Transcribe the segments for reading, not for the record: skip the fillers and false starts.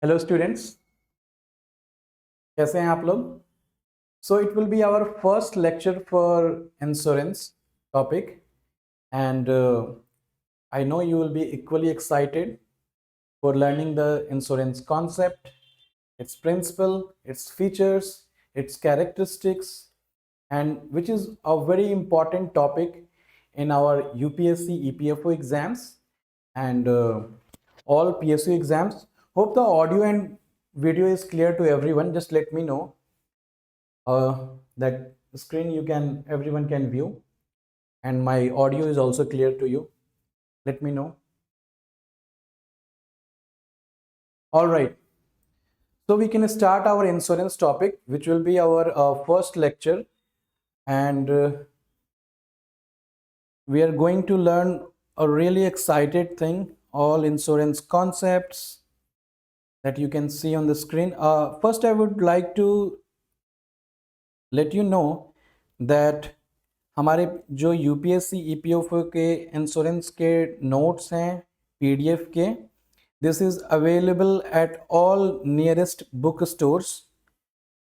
Hello students, कैसे हैं आप लोग? So it will be our first lecture for insurance topic and I know you will be equally excited for learning the insurance concept, its principle, its features, its characteristics, and which is a very important topic in our UPSC EPFO exams and all PSU exams. Hope the audio and video is clear to everyone. Just let me know that screen you can everyone can view, and my audio is also clear to you. Let me know. All right, so we can start our insurance topic, which will be our first lecture, and we are going to learn a really excited thing, all insurance concepts that you can see on the screen. First I would like to let you know that हमारे जो UPSC EPFO के insurance के notes हैं PDF के, this is available at all nearest book stores.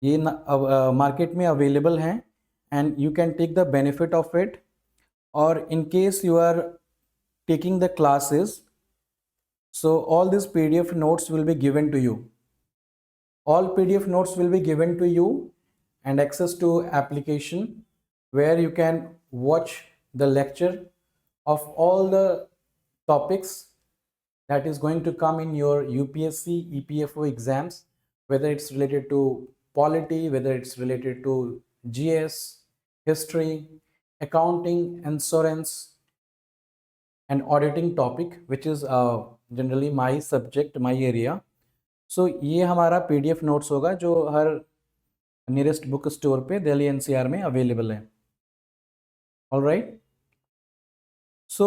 ये market में available हैं and you can take the benefit of it. और in case you are taking the classes, so all these PDF notes will be given to you. All PDF notes will be given to you and access to application where you can watch the lecture of all the topics that is going to come in your UPSC EPFO exams, whether it's related to polity, whether it's related to GS, history, accounting, insurance, and auditing topic, which is generally my subject, my area. So ये हमारा PDF notes होगा जो हर nearest book store पे Delhi NCR में available है। All right, so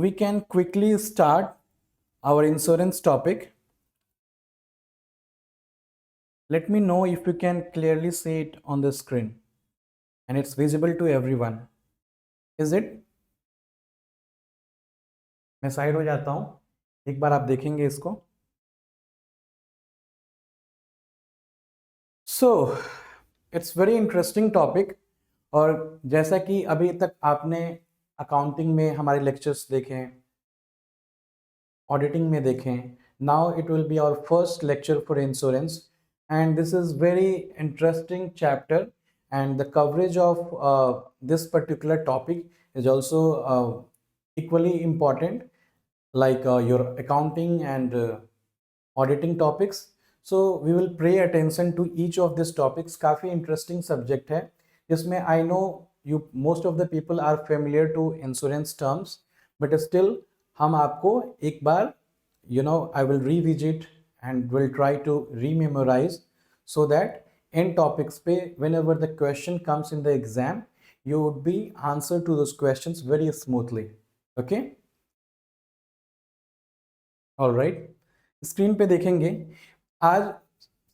we can quickly start our insurance topic. Let me know if you can clearly see it on the screen and it's visible to everyone. Is it? मैं side हो जाता हूँ, एक बार आप देखेंगे इसको। So it's very interesting topic. और जैसा कि अभी तक आपने अकाउंटिंग में हमारे लेक्चर्स देखे, ऑडिटिंग में देखें, now it will be our first lecture for insurance and this is very interesting chapter and the coverage of this particular topic is also equally important, like your accounting and auditing topics. So we will pay attention to each of these topics. काफ़ी interesting subject है जिसमें I know you most of the people are familiar to insurance terms, but still हम आपको एक बार I will revisit and will try to rememorize so that in topics पे whenever the question comes in the exam you would be answer to those questions very smoothly. Okay, all right, screen पे देखेंगे। आज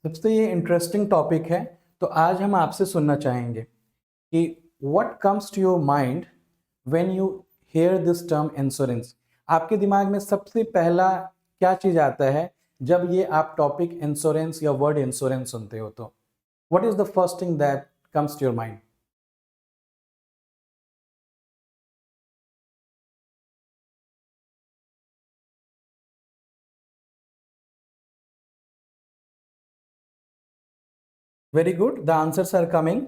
सबसे ये interesting topic है, तो आज हम आपसे सुनना चाहेंगे कि what comes to your mind when you hear this term insurance। आपके दिमाग में सबसे पहला क्या चीज आता है जब ये आप टॉपिक इंश्योरेंस या वर्ड इंश्योरेंस सुनते हो? तो what is the first thing that comes to your mind? Very good, the answers are coming.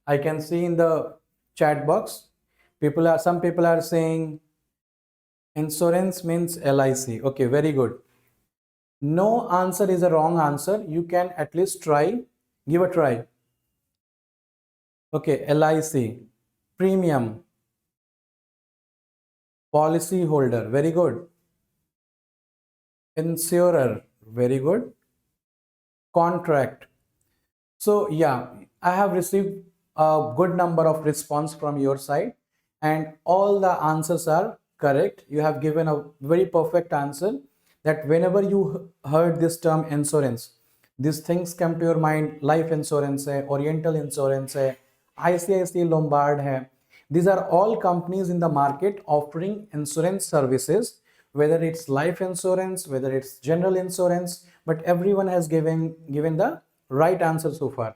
I can see in the chat box some people are saying insurance means LIC. Okay, very good. No answer is a wrong answer. You can at least try, give a try. Okay, LIC, premium, policy holder, very good. Insurer, very good. Contract. So yeah, I have received a good number of response from your side and all the answers are correct. You have given a very perfect answer that whenever you heard this term insurance, these things come to your mind. Life insurance hai, Oriental insurance hai, ICICI Lombard hai. These are all companies in the market offering insurance services whether it's life insurance, whether it's general insurance, but everyone has given the right answer so far.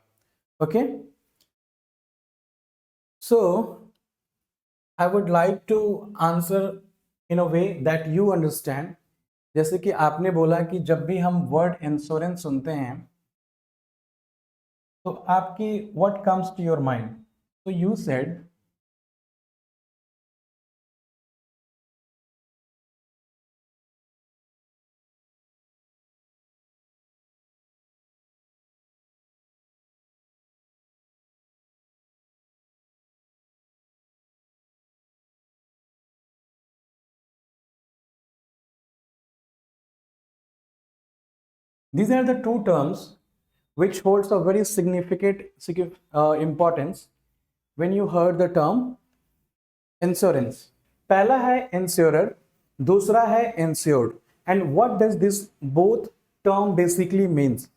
Okay, so I would like to answer in a way that you understand. जैसे कि आपने बोला कि जब भी हम word insurance सुनते हैं तो आपकी what comes to your mind, तो you said these are the two terms which holds a very significant importance when you heard the term insurance. पहला है इंश्योरर, दूसरा है insured. And what does this both term basically means?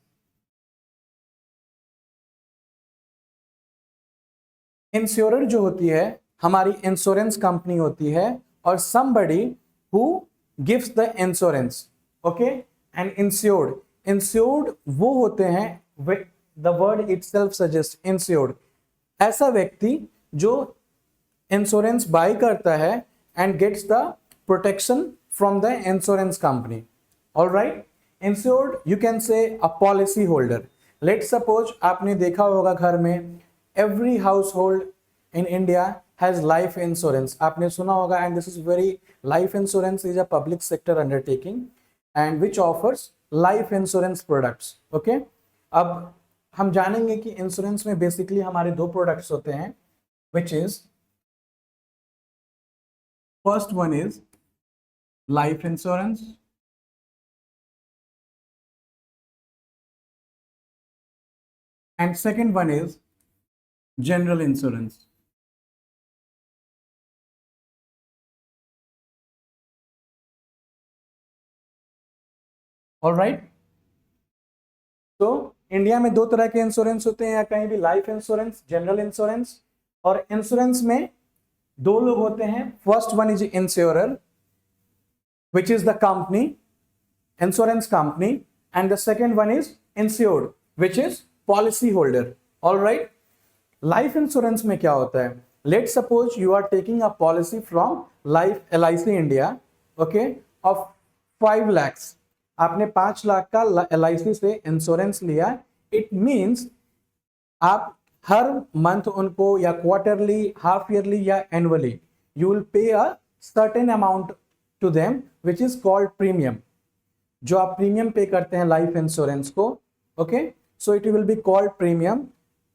Insurer जो होती है हमारी insurance company होती है और somebody who gives the insurance. Okay, and insured वो होते हैं, the word itself suggest insured, ऐसा व्यक्ति जो इंश्योरेंस बाय करता है and gets the protection from the insurance company. All right, insured you can say a policy holder. Let suppose आपने देखा होगा घर में every house hold in India has life insurance. आपने सुना होगा, and this is very, life insurance is a public sector undertaking and which offers life insurance products. Okay, अब हम जानेंगे कि इंश्योरेंस में बेसिकली हमारे दो प्रोडक्ट्स होते हैं, which is first one is life insurance and second one is general insurance. All right, तो इंडिया में दो तरह के इंश्योरेंस होते हैं, या कहीं भी लाइफ इंश्योरेंस, जनरल इंश्योरेंस. और इंश्योरेंस में दो लोग होते हैं. First one is insurer which is the company, insurance company, and the second one is insured which is policy holder. All right, life insurance में क्या होता है? Let suppose you are taking a policy from life LIC India, okay, of 5 lakhs. आपने 5 लाख का LIC से insurance लिया. It means आप हर month उनको, या क्वार्टरली, हाफ ईयरली या annually, you will pay a certain amount to them which is called premium. जो आप प्रीमियम पे करते हैं लाइफ इंश्योरेंस को, okay, so it will be called premium.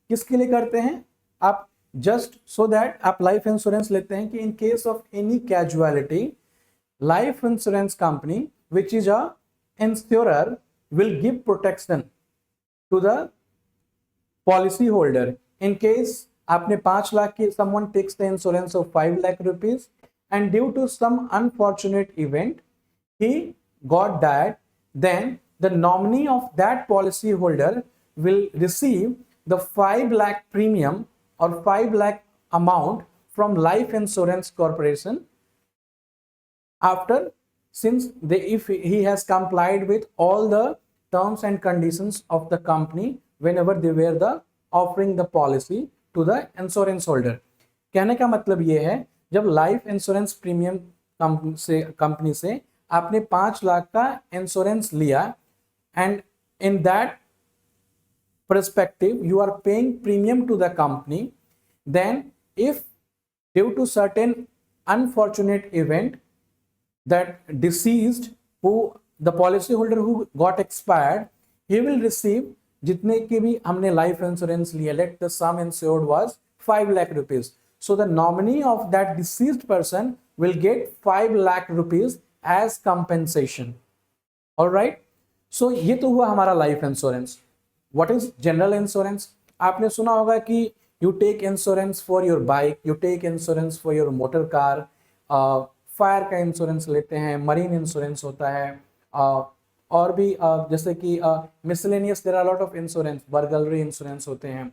किसके लिए करते हैं आप? जस्ट सो दैट आप लाइफ इंश्योरेंस लेते हैं कि in case of any casualty, life insurance company which is a insurer will give protection to the policy holder. In case आपने 5 लाख की, someone takes the insurance of 5 lakh rupees and due to some unfortunate event he got died, then the nominee of that policy holder will receive the 5 lakh premium or 5 lakh amount from life insurance corporation after, since if he has complied with all the terms and conditions of the company whenever they were the offering the policy to the insurance holder. कहने का मतलब ये है, जब life insurance premium company से आपने 5 लाख का insurance लिया, and in that perspective you are paying premium to the company, then if due to certain unfortunate event that deceased, who the policy holder who got expired, he will receive जितने की भी हमने life insurance लिया, let the some insured was 5 lakh rupees, so the nominee of that deceased person will get 5 lakh rupees as compensation. all right, so ये तो हुआ हमारा life insurance. What is general insurance? आपने सुना होगा कि you take insurance for your bike, you take insurance for your motor car, fire का insurance लेते हैं, मरीन इंश्योरेंस होता है, और भी जैसे कि miscellaneous, there are lot of insurance, burglary insurance होते हैं,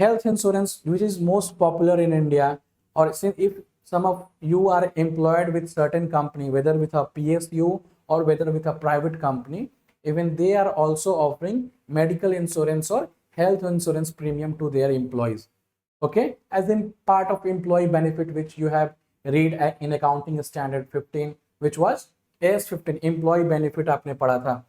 health insurance which is most popular in India. और if some of you are employed with certain company, whether with a PSU or whether with a private company, even they are also offering medical insurance or health insurance premium to their employees. Okay, as in part of employee benefit, which you have read in accounting standard 15, which was AS15, employee benefit आपने पढ़ा था.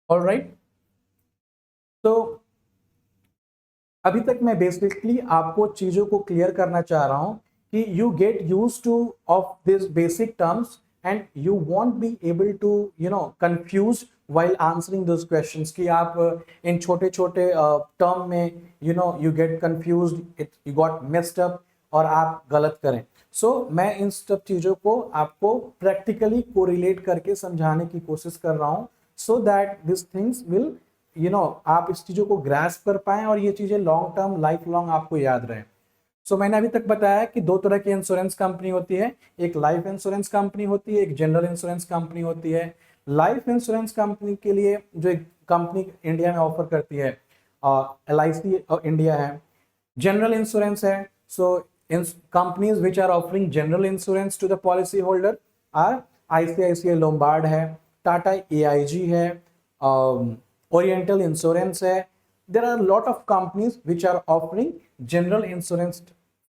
All right, तो अभी तक मैं basically आपको चीजों को क्लियर करना चाह रहा हूं कि you get use to of this basic terms and you won't be able to confuse while answering those questions कि आप इन छोटे छोटे टर्म में you get confused, you got messed up और आप गलत करें. मैं इन सब चीजों को आपको प्रैक्टिकली कोरिलेट करके समझाने की कोशिश कर रहा हूं, so that these things will आप इस चीजों को ग्रास्प कर पाए और ये चीजें लॉन्ग टर्म लाइफ लॉन्ग आपको याद रहे. मैंने अभी तक बताया कि दो तरह की इंश्योरेंस कंपनी होती है, एक लाइफ इंश्योरेंस कंपनी होती है, एक जनरल इंश्योरेंस कंपनी होती है. लाइफ इंश्योरेंस कंपनी के लिए जो एक कंपनी इंडिया में ऑफर करती है LIC इंडिया है. जनरल इंश्योरेंस है, companies which are offering general insurance to the policy holder are ICICI Lombard है, टाटा AIG है, ओरिएंटल इंश्योरेंस है. There are lot of companies which are offering general insurance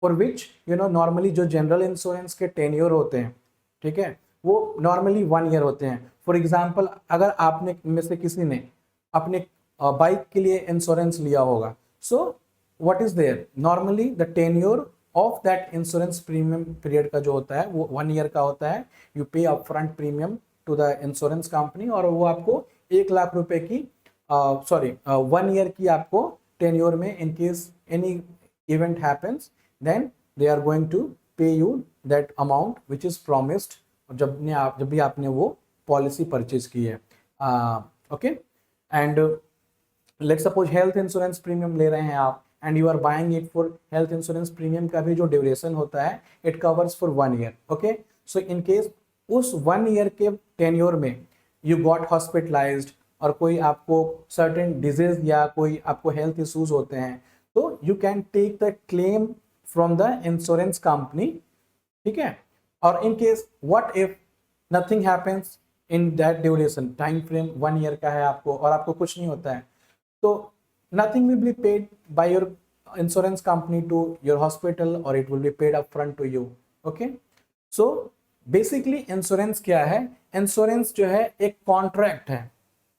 for which normally जो general insurance के tenure होते हैं, ठीक है, वो नॉर्मली 1 ईयर होते हैं. फॉर एग्जाम्पल, अगर आपने में से किसी ने अपने बाइक के लिए इंश्योरेंस लिया होगा, so what is there, normally the tenure of that insurance premium period का जो होता है वो 1 ईयर का होता है. You pay upfront premium to the insurance company और वो आपको 1 लाख रुपए की 1 ईयर की आपको टेन्योर में in case any event happens, then they are going to pay you that amount which is promised जब भी आपने वो पॉलिसी परचेज की है. Okay, and let's suppose health insurance premium ले रहे हैं आप and you are buying it for health insurance premium का भी जो ड्यूरेशन होता है it covers for 1 year. Okay, so in case उस 1 ईयर के टेन्योर में यू गॉट हॉस्पिटलाइज्ड और कोई आपको सर्टेन डिजीज या कोई आपको हेल्थ इश्यूज होते हैं, तो you can take the claim from the insurance company. ठीक है, और in case what if nothing happens in that duration, time frame 1 year का है आपको और आपको कुछ नहीं होता है, तो nothing will be paid by your insurance company to your hospital or it will be paid upfront to you. Okay, so basically insurance क्या है, insurance जो है एक contract है,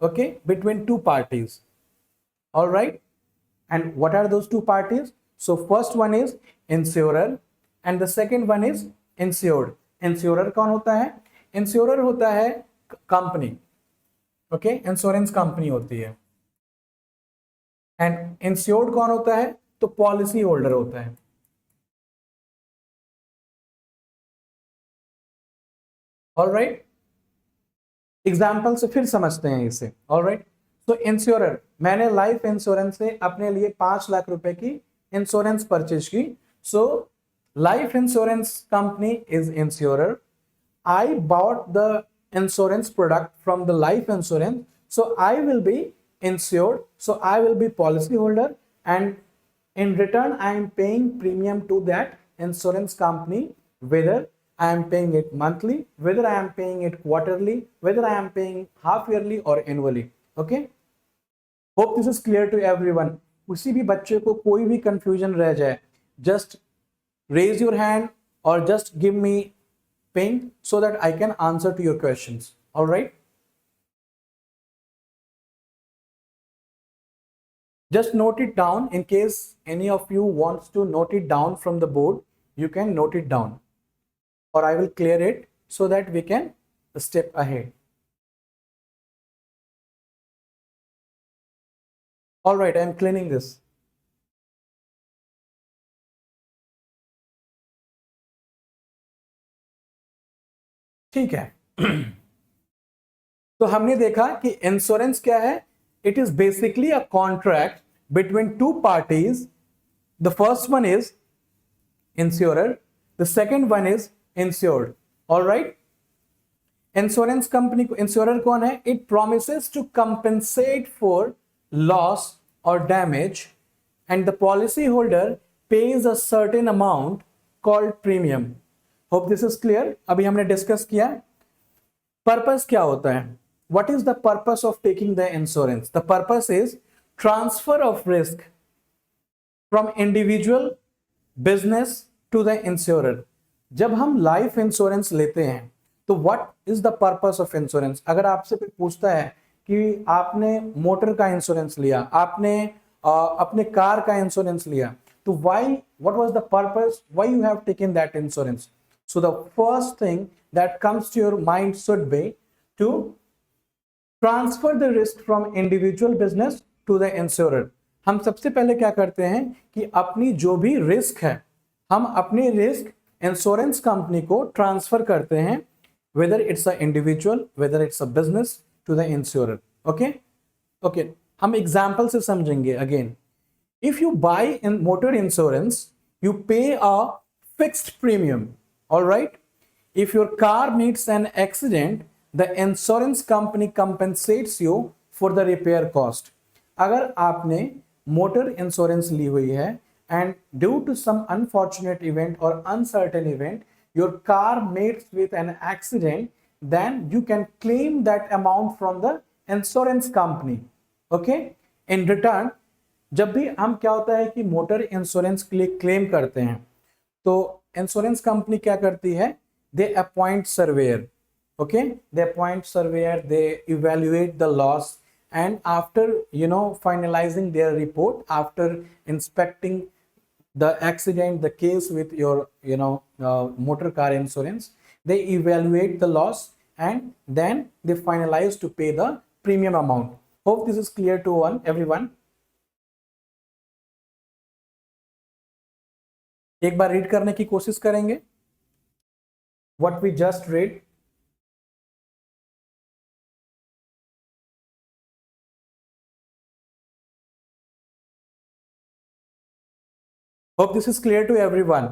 okay, between two parties. All right, and what are those two parties? So first one is insurer and the second one is insured. Insurer कौन होता है? Insurer होता है company, okay, insurance company होती है. एंड इंश्योर्ड कौन होता है? तो पॉलिसी होल्डर होता है. ऑल राइट, एग्जाम्पल से फिर समझते हैं इसे. ऑल राइट, तो इंश्योरर, मैंने लाइफ इंश्योरेंस से अपने लिए 5 लाख रुपए की इंश्योरेंस परचेज की. सो life insurance company is insurer. I bought the insurance product from the life insurance, so I will be insured, so I will be policy holder and in return I am paying premium to that insurance company, whether I am paying it monthly, whether I am paying it quarterly, whether I am paying half yearly or annually. Okay, hope this is clear to everyone. उसी भी बच्चे को कोई भी confusion रह जाए, just raise your hand or just give me ping so that I can answer to your questions. All right, just note it down in case any of you wants to note it down from the board. You can note it down or I will clear it so that we can step ahead. All right, I am cleaning this. ठीक है. तो हमने देखा कि insurance क्या है. It is basically a contract between two parties. The first one is insurer The second one is insured. All right. Insurance company को insurer कौन है? It promises to compensate for loss और damage and the policy holder pays a certain amount called premium. Hope this is clear. अभी हमने discuss किया purpose क्या होता है. What is the purpose of taking the insurance? The purpose is transfer of risk from individual business to the insurer. जब हम life insurance लेते हैं तो what is the purpose of insurance? अगर आपसे कोई पूछता है कि आपने मोटर का इंश्योरेंस लिया, आपने अपने कार का इंश्योरेंस लिया, तो what was the purpose, why you have taken that insurance? So the first thing that comes to your mind should be to transfer the risk from individual business to the insurer. हम सबसे पहले क्या करते हैं कि अपनी जो भी रिस्क है, हम अपनी रिस्क इंश्योरेंस कंपनी को ट्रांसफर करते हैं, whether it's a individual, whether it's a business, to the insurer. Okay, हम एग्जाम्पल से समझेंगे. Again, if you buy in motor insurance, you pay a fixed premium. All right. If your car meets an accident, the insurance company compensates you for the repair cost. अगर आपने motor insurance ली हुई है and due to some unfortunate event or uncertain event your car meets with an accident, then you can claim that amount from the insurance company. Okay. In return, जब भी हम क्या होता है कि मोटर इंश्योरेंस के लिए क्लेम करते हैं तो इंश्योरेंस कंपनी क्या करती है? They appoint surveyor. Okay, they appoint surveyor, they evaluate the loss and after finalizing their report, after inspecting the accident, the case with your motor car insurance, they evaluate the loss and then they finalize to pay the premium amount. Hope this is clear to everyone. एक बार read करने की कोशिश करेंगे what we just read. Hope this is clear to everyone.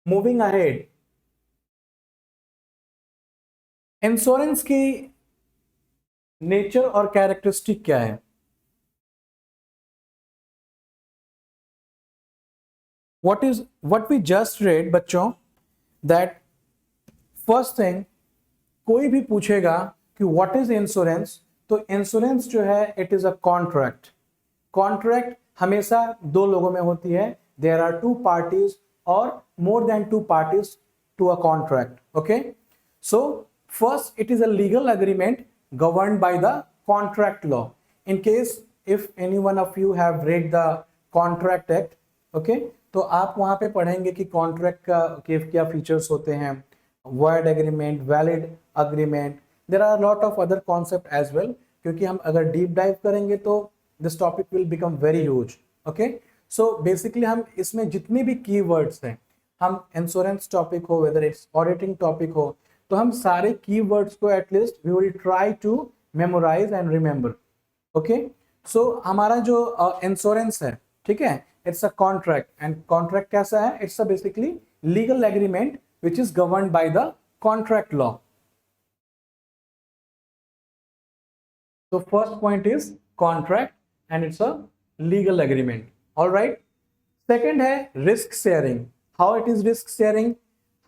Moving ahead, insurance की nature और characteristic क्या है? what we just read बच्चों, that first thing, कोई भी पूछेगा कि what is इंश्योरेंस, तो इंश्योरेंस जो है it is a contract. Contract हमेशा दो लोगों में होती है. देयर आर टू पार्टीज और more than two parties to a contract. Okay, so first it is a legal agreement governed by the contract law. In case if any one of you have read the contract act, okay, तो आप वहां पे पढ़ेंगे कि contract का क्या features होते हैं, void agreement, valid agreement. there are a lot of other concept as well, क्योंकि हम अगर डीप डाइव करेंगे तो this topic will become very huge. Okay, so basically हम इसमें जितने भी keywords हैं, हम इंश्योरेंस टॉपिक हो, whether it's auditing टॉपिक हो, तो हम सारे keywords को at least we will try to memorize and remember. Okay, so हमारा जो इंश्योरेंस है, ठीक है, it's a contract. and contract कैसा है? it's a basically legal agreement which is governed by the contract law. So first point is contract and it's a legal agreement. All right. Second है risk sharing. How it is risk sharing?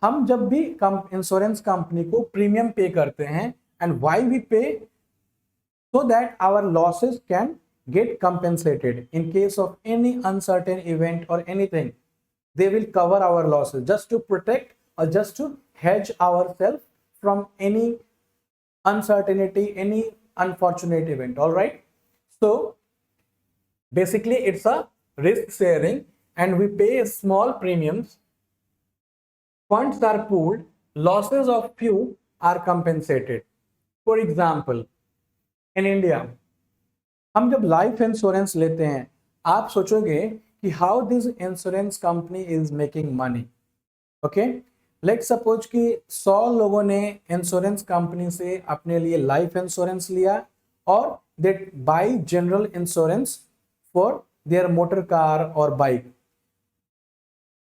हम जब भी insurance company को premium pay करते हैं, and why we pay? So that our losses can get compensated in case of any uncertain event or anything. They will cover our losses just to protect or just to hedge ourselves from any uncertainty, any unfortunate event. All right. So basically it's a risk sharing and we pay small premiums. Funds are pooled, losses of few are compensated. For example, in India, हम जब life insurance लेते हैं, आप सोचोगे कि how this insurance company is making money. Okay, let's suppose कि 100 लोगों ने इंश्योरेंस कंपनी से अपने लिए लाइफ इंश्योरेंस लिया और they buy general insurance for their motor car और bike.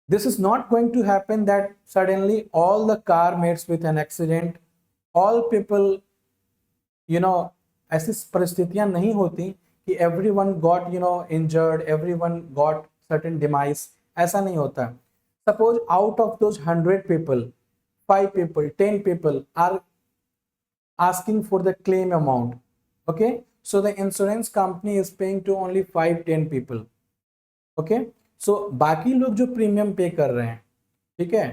This is not going to happen that suddenly all the car meets with an accident, all people, you know, ऐसी परिस्थितियां नहीं होती कि everyone got, you know, injured, everyone got certain demise. ऐसा नहीं होता. Suppose out of those 100 people, 5 people, 10 people are asking for the claim amount. Okay, so the insurance company is paying to only 5-10 people. Okay, सो बाकी लोग जो premium पे कर रहे हैं, ठीक है,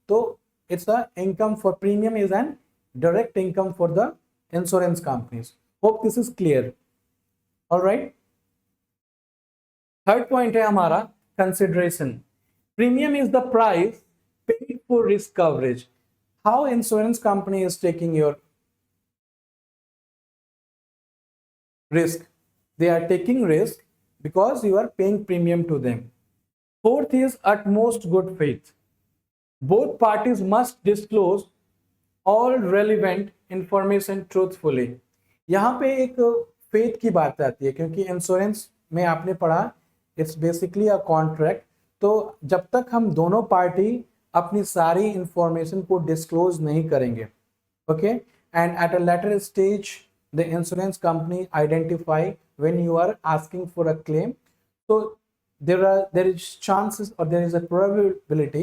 तो it's a income for premium is an direct income for the insurance companies. Hope this is clear. Alright, third point है हमारा consideration. Premium is the price paid for risk coverage. How insurance company is taking your risk? They are taking risk because you are paying premium to them. Fourth is utmost good faith. Both parties must disclose all relevant information truthfully. यहाँ पे एक faith की बात आती है, क्योंकि insurance में आपने पढ़ा इट्स बेसिकली अ कॉन्ट्रैक्ट. तो जब तक हम दोनों पार्टी अपनी सारी इंफॉर्मेशन को डिस्क्लोज नहीं करेंगे, okay, and at a later stage the insurance company identify when you are asking for a claim, so there is chances or there is a probability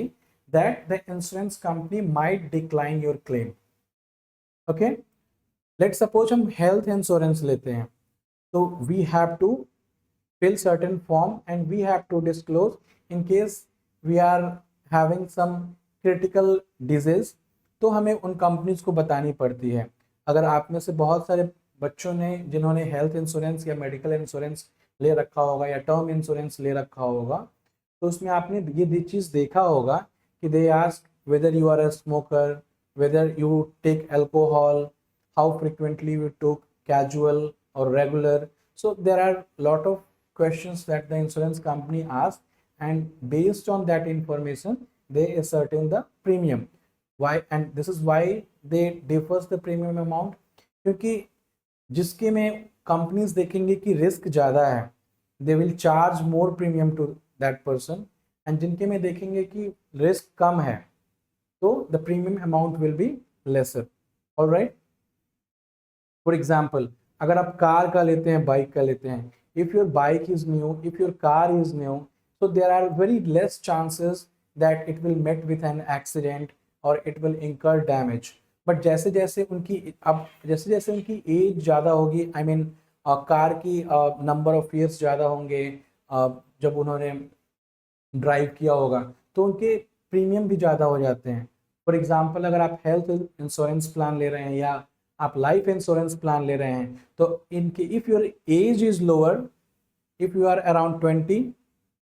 that the insurance company might decline your claim. Okay, let's suppose हम health insurance लेते हैं, so we have to fill certain form and we have to disclose in case we are having some critical disease, तो हमें उन companies को बतानी पड़ती है. अगर आप में से बहुत सारे बच्चों ने जिन्होंने हेल्थ इंश्योरेंस या मेडिकल इंश्योरेंस ले रखा होगा या टर्म इंश्योरेंस ले रखा होगा, तो उसमें आपने ये चीज़ देखा होगा कि they ask whether you are a smoker, whether you take alcohol, how frequently you talk casual और regular. So there are lot of questions that the insurance company asks, and based on that information they ascertain the premium. Why? And this is why they differs the premium amount. क्योंकि जिसके में companies देखेंगे कि risk ज़्यादा है, they will charge more premium to that person, and जिनके में देखेंगे कि रिस्क कम है, तो the premium amount will be lesser. Alright, for example अगर आप कार का लेते हैं, बाइक का लेते हैं, if your bike is new, if your car is new, so there are very less chances that it will met with an accident or it will incur damage. But जैसे जैसे उनकी as ज़्यादा होगी, I mean car की number of years ज़्यादा होंगे, जब उन्होंने ड्राइव किया होगा, तो उनके प्रीमियम भी ज़्यादा हो जाते हैं. फॉर एग्जांपल अगर आप हेल्थ इंश्योरेंस प्लान ले रहे हैं या आप लाइफ इंश्योरेंस प्लान ले रहे हैं, तो इनके if your age is lower, if you are around 20,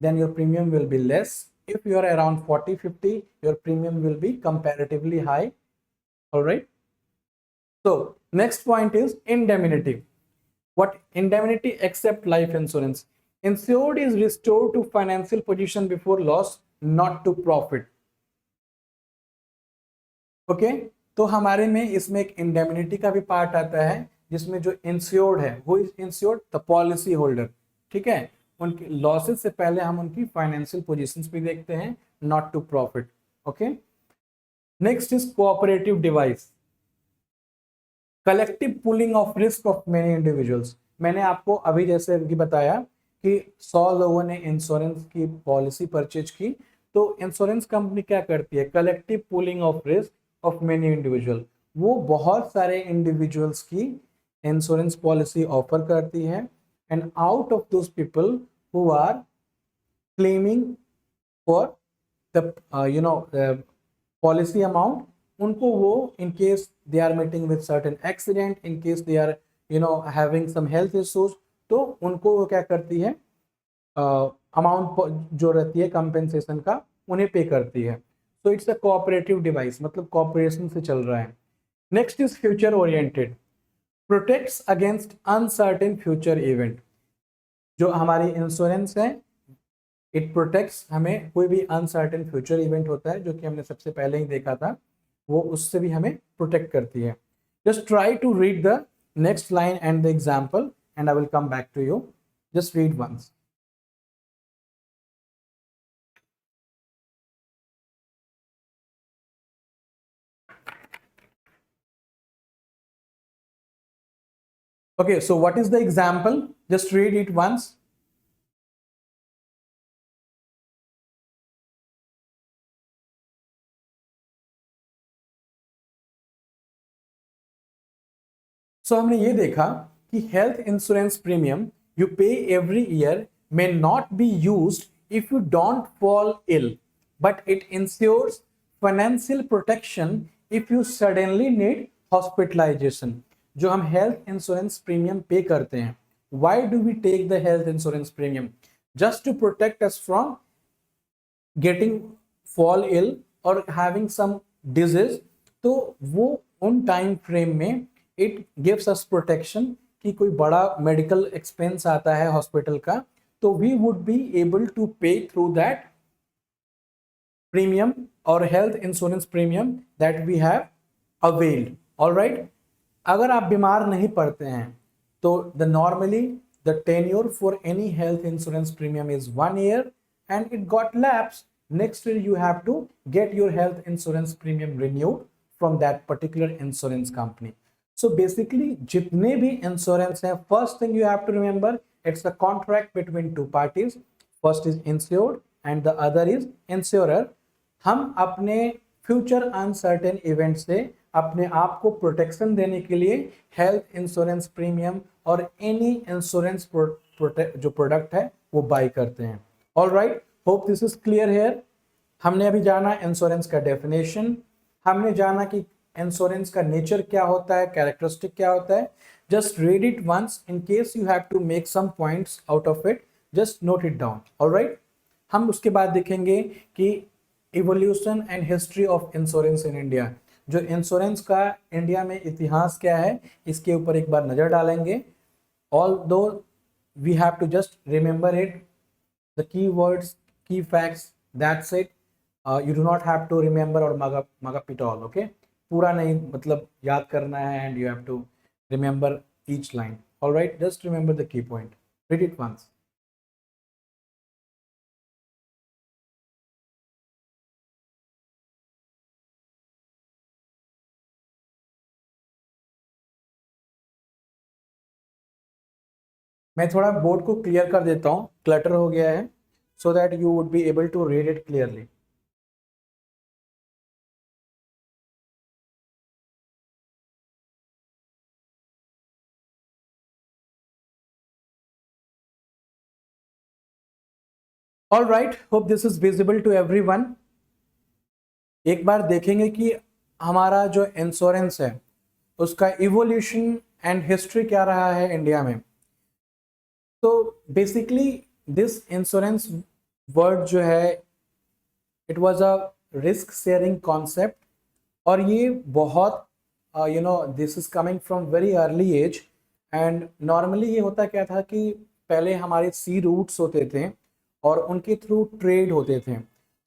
then your premium will be less. If you are around 40-50, your premium will be comparatively high. All right, so next point is indemnity. What indemnity except life insurance? Insured is restored to financial position before loss, not to profit. Okay, तो हमारे में इसमें एक indemnity का भी part आता है, जिसमें जो इंश्योर्ड है वो is insured the policy holder. ठीक है, उनकी लॉसेस से पहले हम उनकी फाइनेंशियल पोजीशंस भी देखते हैं, not to profit. Okay, next is cooperative device, collective pooling of risk of many individuals. मैंने आपको अभी जैसे भी बताया कि 100 लोगों ने इंश्योरेंस की पॉलिसी परचेज की, तो इंश्योरेंस कंपनी क्या करती है, collective pooling of risk of many individual. वो बहुत सारे इंडिविजुअल्स की इंश्योरेंस पॉलिसी ऑफर करती है, and out of those people who are claiming for the policy amount, उनको वो in case they are meeting with certain accident, in case they are having some health issues, तो उनको वो क्या करती है, अमाउंट जो रहती है कंपेंसेशन का उन्हें पे करती है. So it's a cooperative device, मतलब कोऑपरेशन से चल रहा है. Next is future oriented, protects against uncertain future event. जो हमारी इंश्योरेंस है, इट प्रोटेक्ट्स हमें, कोई भी अनसर्टेन फ्यूचर इवेंट होता है जो कि हमने सबसे पहले ही देखा था, वो उससे भी हमें प्रोटेक्ट करती है. Just try to read the next line and the example and I will come back to you. Just read once. Okay, so what is the example? Just read it once. So हमने ये देखा कि health insurance premium you पे every year may not be used if you don't fall ill, but it ensures financial protection if you suddenly need hospitalization. जो हम health insurance premium pay करते हैं, why do we take the health insurance premium? Just to protect us from getting fall ill or having some disease. तो वो उन time frame में it gives us protection कि कोई बड़ा मेडिकल एक्सपेंस आता है हॉस्पिटल का, तो we would be able to pay through that premium और health insurance premium that we have availed. Alright, अगर आप बीमार नहीं पड़ते हैं तो the normally the tenure for any health insurance premium is 1 year and it got lapsed. Next year you have to get your health insurance premium renewed from that particular insurance company. So basically जितने भी insurance हैं, first thing you have to remember, it's a contract between two parties. First is insured and the other is insurer. हम अपने future uncertain event से अपने आप को protection देने के लिए हेल्थ इंश्योरेंस प्रीमियम और एनी इंश्योरेंस जो प्रोडक्ट है वो बाय करते हैं. All right, hope this is clear here. हमने अभी जाना इंश्योरेंस का डेफिनेशन, हमने जाना कि इंश्योरेंस का नेचर क्या होता है, कैरेक्टरिस्टिक क्या होता है. Just read it once in case you have to make some points out of it, just note it down. All right, हम उसके बाद देखेंगे कि evolution and history of insurance in India. जो इंश्योरेंस का इंडिया में इतिहास क्या है, इसके ऊपर एक बार नजर डालेंगे. Although we have to just remember it, the key words, key facts, that's it. You do not have to remember और मगा पिट ऑल. ओके, पूरा नहीं मतलब याद करना है, and you have to remember each line. All right, just remember the key point, read it once. मैं थोड़ा बोर्ड को क्लियर कर देता हूँ, क्लटर हो गया है, so that you would be able to read it clearly. All right, hope this is visible to everyone. एक बार देखेंगे कि हमारा जो इंश्योरेंस है उसका इवोल्यूशन एंड हिस्ट्री क्या रहा है इंडिया में. तो बेसिकली दिस इंश्योरेंस वर्ड जो है, it was a risk sharing concept, और ये बहुत this is coming from very early age. And normally ये होता क्या था कि पहले हमारे सी रूट्स होते थे और उनके थ्रू ट्रेड होते थे.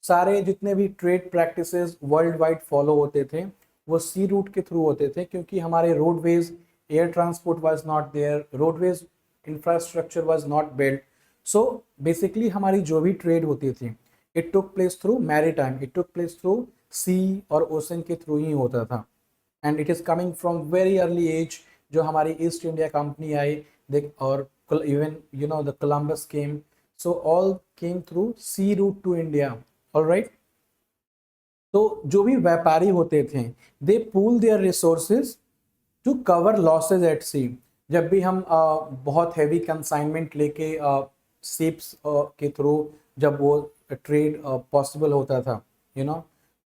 सारे जितने भी trade practices world wide follow होते थे वो सी रूट के थ्रू होते थे, क्योंकि हमारे roadways, air transport was not there, roadways infrastructure was not built. So basically हमारी जो भी ट्रेड होती थी, it took place through maritime, it took place through sea और ओशन के थ्रू ही होता था. And it is coming from very early age. जो हमारी ईस्ट इंडिया कंपनी आई, और even the Columbus came, so all came through sea route to India. all right, तो जो भी व्यापारी होते थे, they pool their resources to cover losses at sea. जब भी हम बहुत हैवी कंसाइनमेंट लेके शिप्स के थ्रू जब वो ट्रेड पॉसिबल होता था,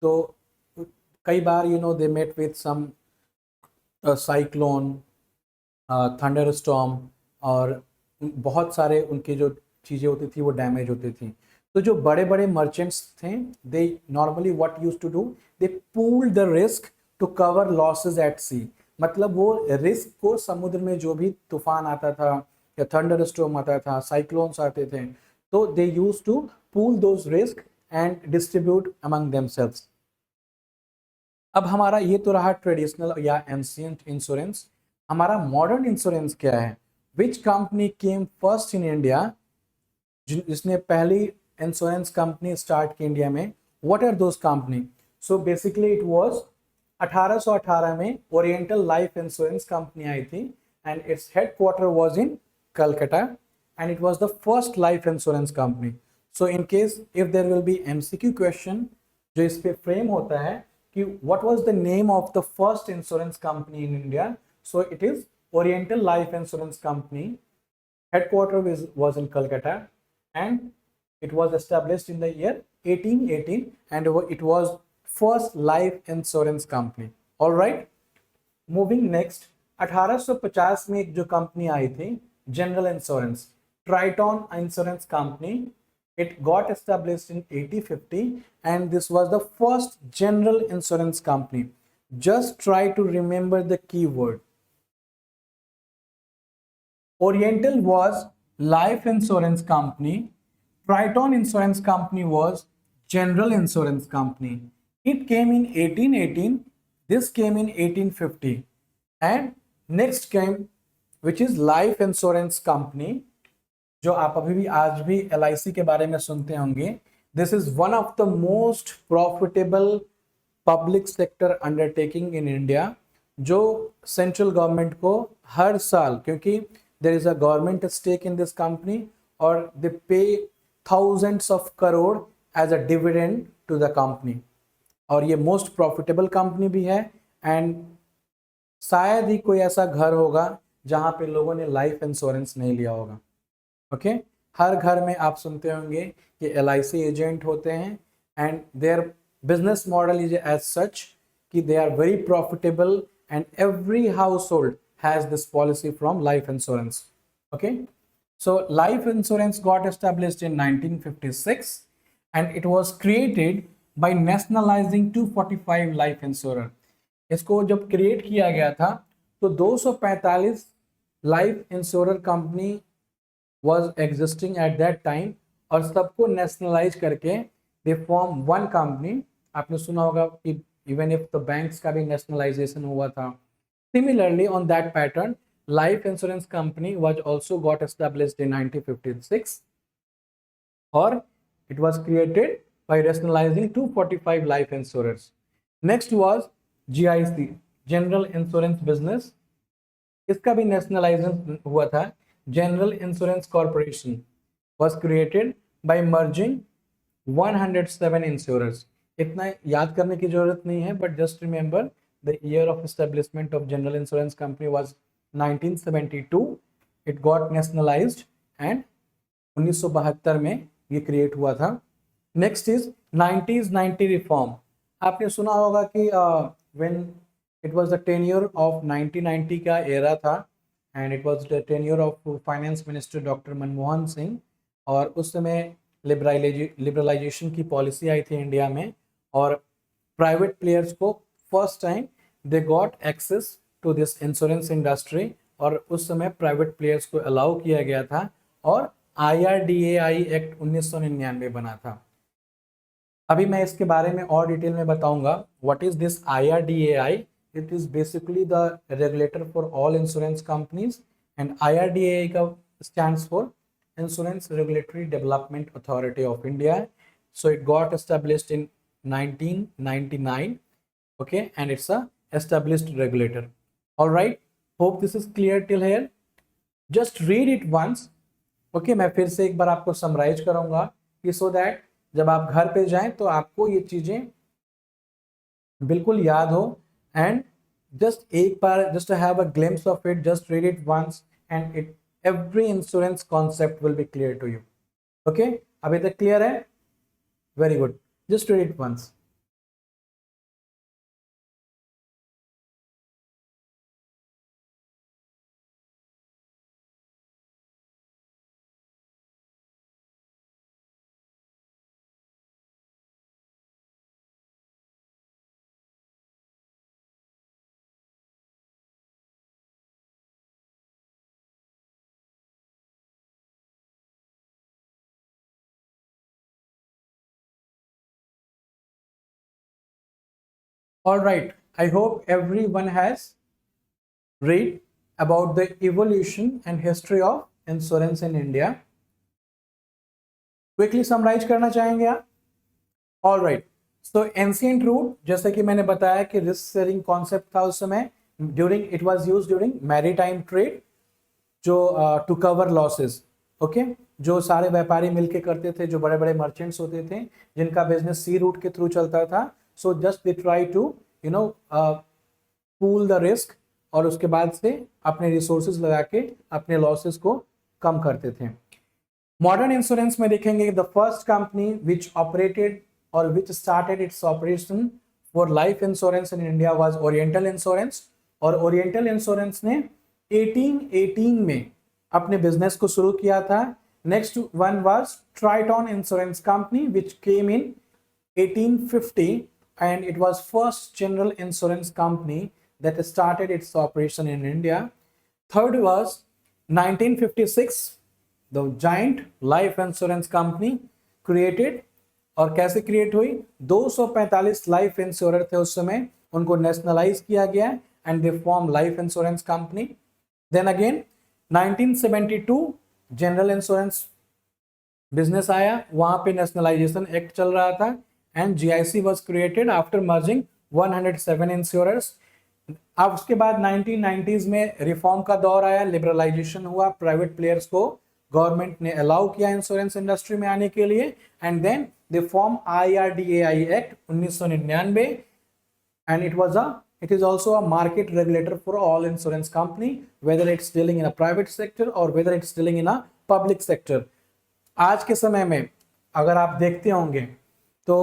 तो कई बार they met with some cyclone, thunder storm, और बहुत सारे उनके जो चीज़ें होती थी वो डैमेज होती थी. तो जो बड़े बड़े मर्चेंट्स थे, they normally what used to do, they pooled the risk to cover losses at sea. मतलब वो रिस्क को समुद्र में जो भी तूफान आता था या थंडर स्टॉर्म आता था, साइक्लोन्स आते थे, तो they used to pool those risk and distribute among themselves. अब हमारा ये तो रहा ट्रेडिशनल या एंशिएंट इंश्योरेंस. हमारा मॉडर्न इंश्योरेंस क्या है? Which company came first in India? जिसने पहली इंश्योरेंस कंपनी स्टार्ट की इंडिया में, what are those company? So basically it was 1818 में ओरिएंटल लाइफ इंश्योरेंस कंपनी आई थी, and its headquarter was in Calcutta, and it was the first life insurance company. So in case if there will be MCQ question जो इस पे frame होता है कि what was the name of the first insurance company in India, so it is Oriental Life Insurance Company. Headquarter was in Calcutta, and it was established in the year 1818, and it was first life insurance company. All right, moving next 1850 में एक जो company आई थी general insurance, Triton insurance company, it got established in 1850 and this was the first general insurance company. Just try to remember the keyword. Oriental was life insurance company, Triton insurance company was general insurance company. It came in 1818, this came in 1850, and next came which is life insurance company, जो आप अभी भी आज भी LIC के बारे में सुनते होंगे. This is one of the most profitable public sector undertaking in India, जो सेंट्रल गवर्नमेंट को हर साल, क्योंकि there is a government stake in this company, और they pay thousands of crore as a dividend to the company, और ये most profitable company भी है. एंड शायद ही कोई ऐसा घर होगा जहां पे लोगों ने लाइफ इंश्योरेंस नहीं लिया होगा. ओके हर घर में आप सुनते होंगे कि LIC एजेंट होते हैं, and their business model is as such कि they are very profitable, and every house hold has this policy from life insurance. Okay so life insurance got established in 1956 and it was created by nationalising 245 life insurer. इसको जब create किया गया था तो 245 life insurer company was existing at that time, और सबको nationalise करके they form one company. आपने सुना होगा कि इवन इफ द बैंक्स का भी नेशनलाइजेशन हुआ था. Similarly on that pattern life insurance company was also got established in 1956, और it was created by rationalizing 245 life insurers. Next was GIC, General Insurance Business. इसका भी नेशनलाइजेशन हुआ था. General Insurance Corporation was created by merging 107 insurers. इतना याद करने की जरूरत नहीं है, but just remember the year of establishment of General Insurance Company was 1972. It got nationalized and 1972 में ये क्रिएट हुआ था. Next is 90s reform. आपने सुना होगा कि when it was the tenure of 1990 का एरा था, and it was the tenure of finance minister Dr. Manmohan Singh, और उस समय लिबरलाइजेशन की पॉलिसी आई थी इंडिया में, और प्राइवेट प्लेयर्स को first time they got access to this insurance industry, और उस समय प्राइवेट प्लेयर्स को अलाउ किया गया था, और IRDAI एक्ट 1999 बना था. अभी मैं इसके बारे में और डिटेल में बताऊंगा. What is this IRDAI? It is basically the regulator for all insurance companies, and IRDAI का stands for Insurance Regulatory Development Authority of India. So it got established in 1999. Okay, and it's a established regulator. All right, hope this is clear till here. Just read it once. Okay, मैं फिर से एक बार आपको summarise करूंगा कि so that जब आप घर पे जाएं तो आपको ये चीजें बिल्कुल याद हो. And just एक बार, just to have a glimpse of it, just read it once, and every insurance concept will be clear to you. Okay, अभी तक clear है? Very good. Just read it once. All right, I hope everyone has read about the evolution and history of insurance in India. Quickly summarize करना चाहेंगे आप? All right, so ancient root, जैसे कि मैंने बताया कि रिस्क शेयरिंग कॉन्सेप्ट था उस समय, during it was used during maritime trade, जो टू कवर लॉसेस। ओके, जो सारे व्यापारी मिलके करते थे, जो बड़े बड़े मर्चेंट्स होते थे जिनका बिजनेस सी रूट के थ्रू चलता था, so just they try to you know pool the risk, और उसके बाद से अपने रिसोर्सेज लगा के अपने लॉसेस को कम करते थे। मॉडर्न इंश्योरेंस में देखेंगे the first company which operated और which started its operation for life insurance in India was oriental insurance. और ओरिएंटल इंश्योरेंस ने 1818 में अपने बिजनेस को शुरू किया था। Next one was Triton insurance company which came in 1850 and it was first general insurance company that started its operation in India. Third was 1956 the giant life insurance company created। और कैसे create हुई? 245 life insurer थे उस समय, उनको nationalise किया गया and they form life insurance company. Then again 1972 general insurance business आया, वहां पे नेशनलाइजेशन एक्ट चल रहा था and GIC was created after merging 107 insurers. अब उसके बाद 1990s में रिफॉर्म का दौर आया, लिबरलाइजेशन हुआ, प्राइवेट प्लेयर्स को गवर्नमेंट ने अलाउ किया इंश्योरेंस इंडस्ट्री में आने के लिए, and then they form IRDAI act 1999 and it is also a market regulator for all insurance company, whether it's dealing in a private sector or whether it's dealing in a public sector। आज के समय में अगर आप देखते होंगे तो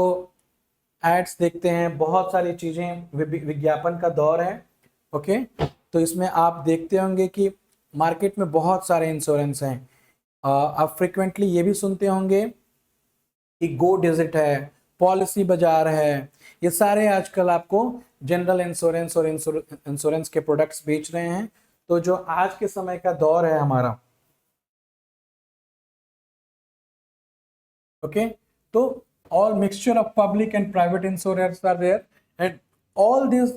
ads देखते हैं, बहुत सारी चीजें, विज्ञापन का दौर है। ओके, तो इसमें आप देखते होंगे कि मार्केट में बहुत सारे इंश्योरेंस हैं। आप फ्रिक्वेंटली ये भी सुनते होंगे कि गो डिजिट है, पॉलिसी बाजार है, ये सारे आजकल आपको जनरल इंश्योरेंस और इंश्योरेंस के प्रोडक्ट्स बेच रहे हैं। तो जो आज के समय का दौर है हमारा, ओके, तो all mixture of public and private insurers are there, and all these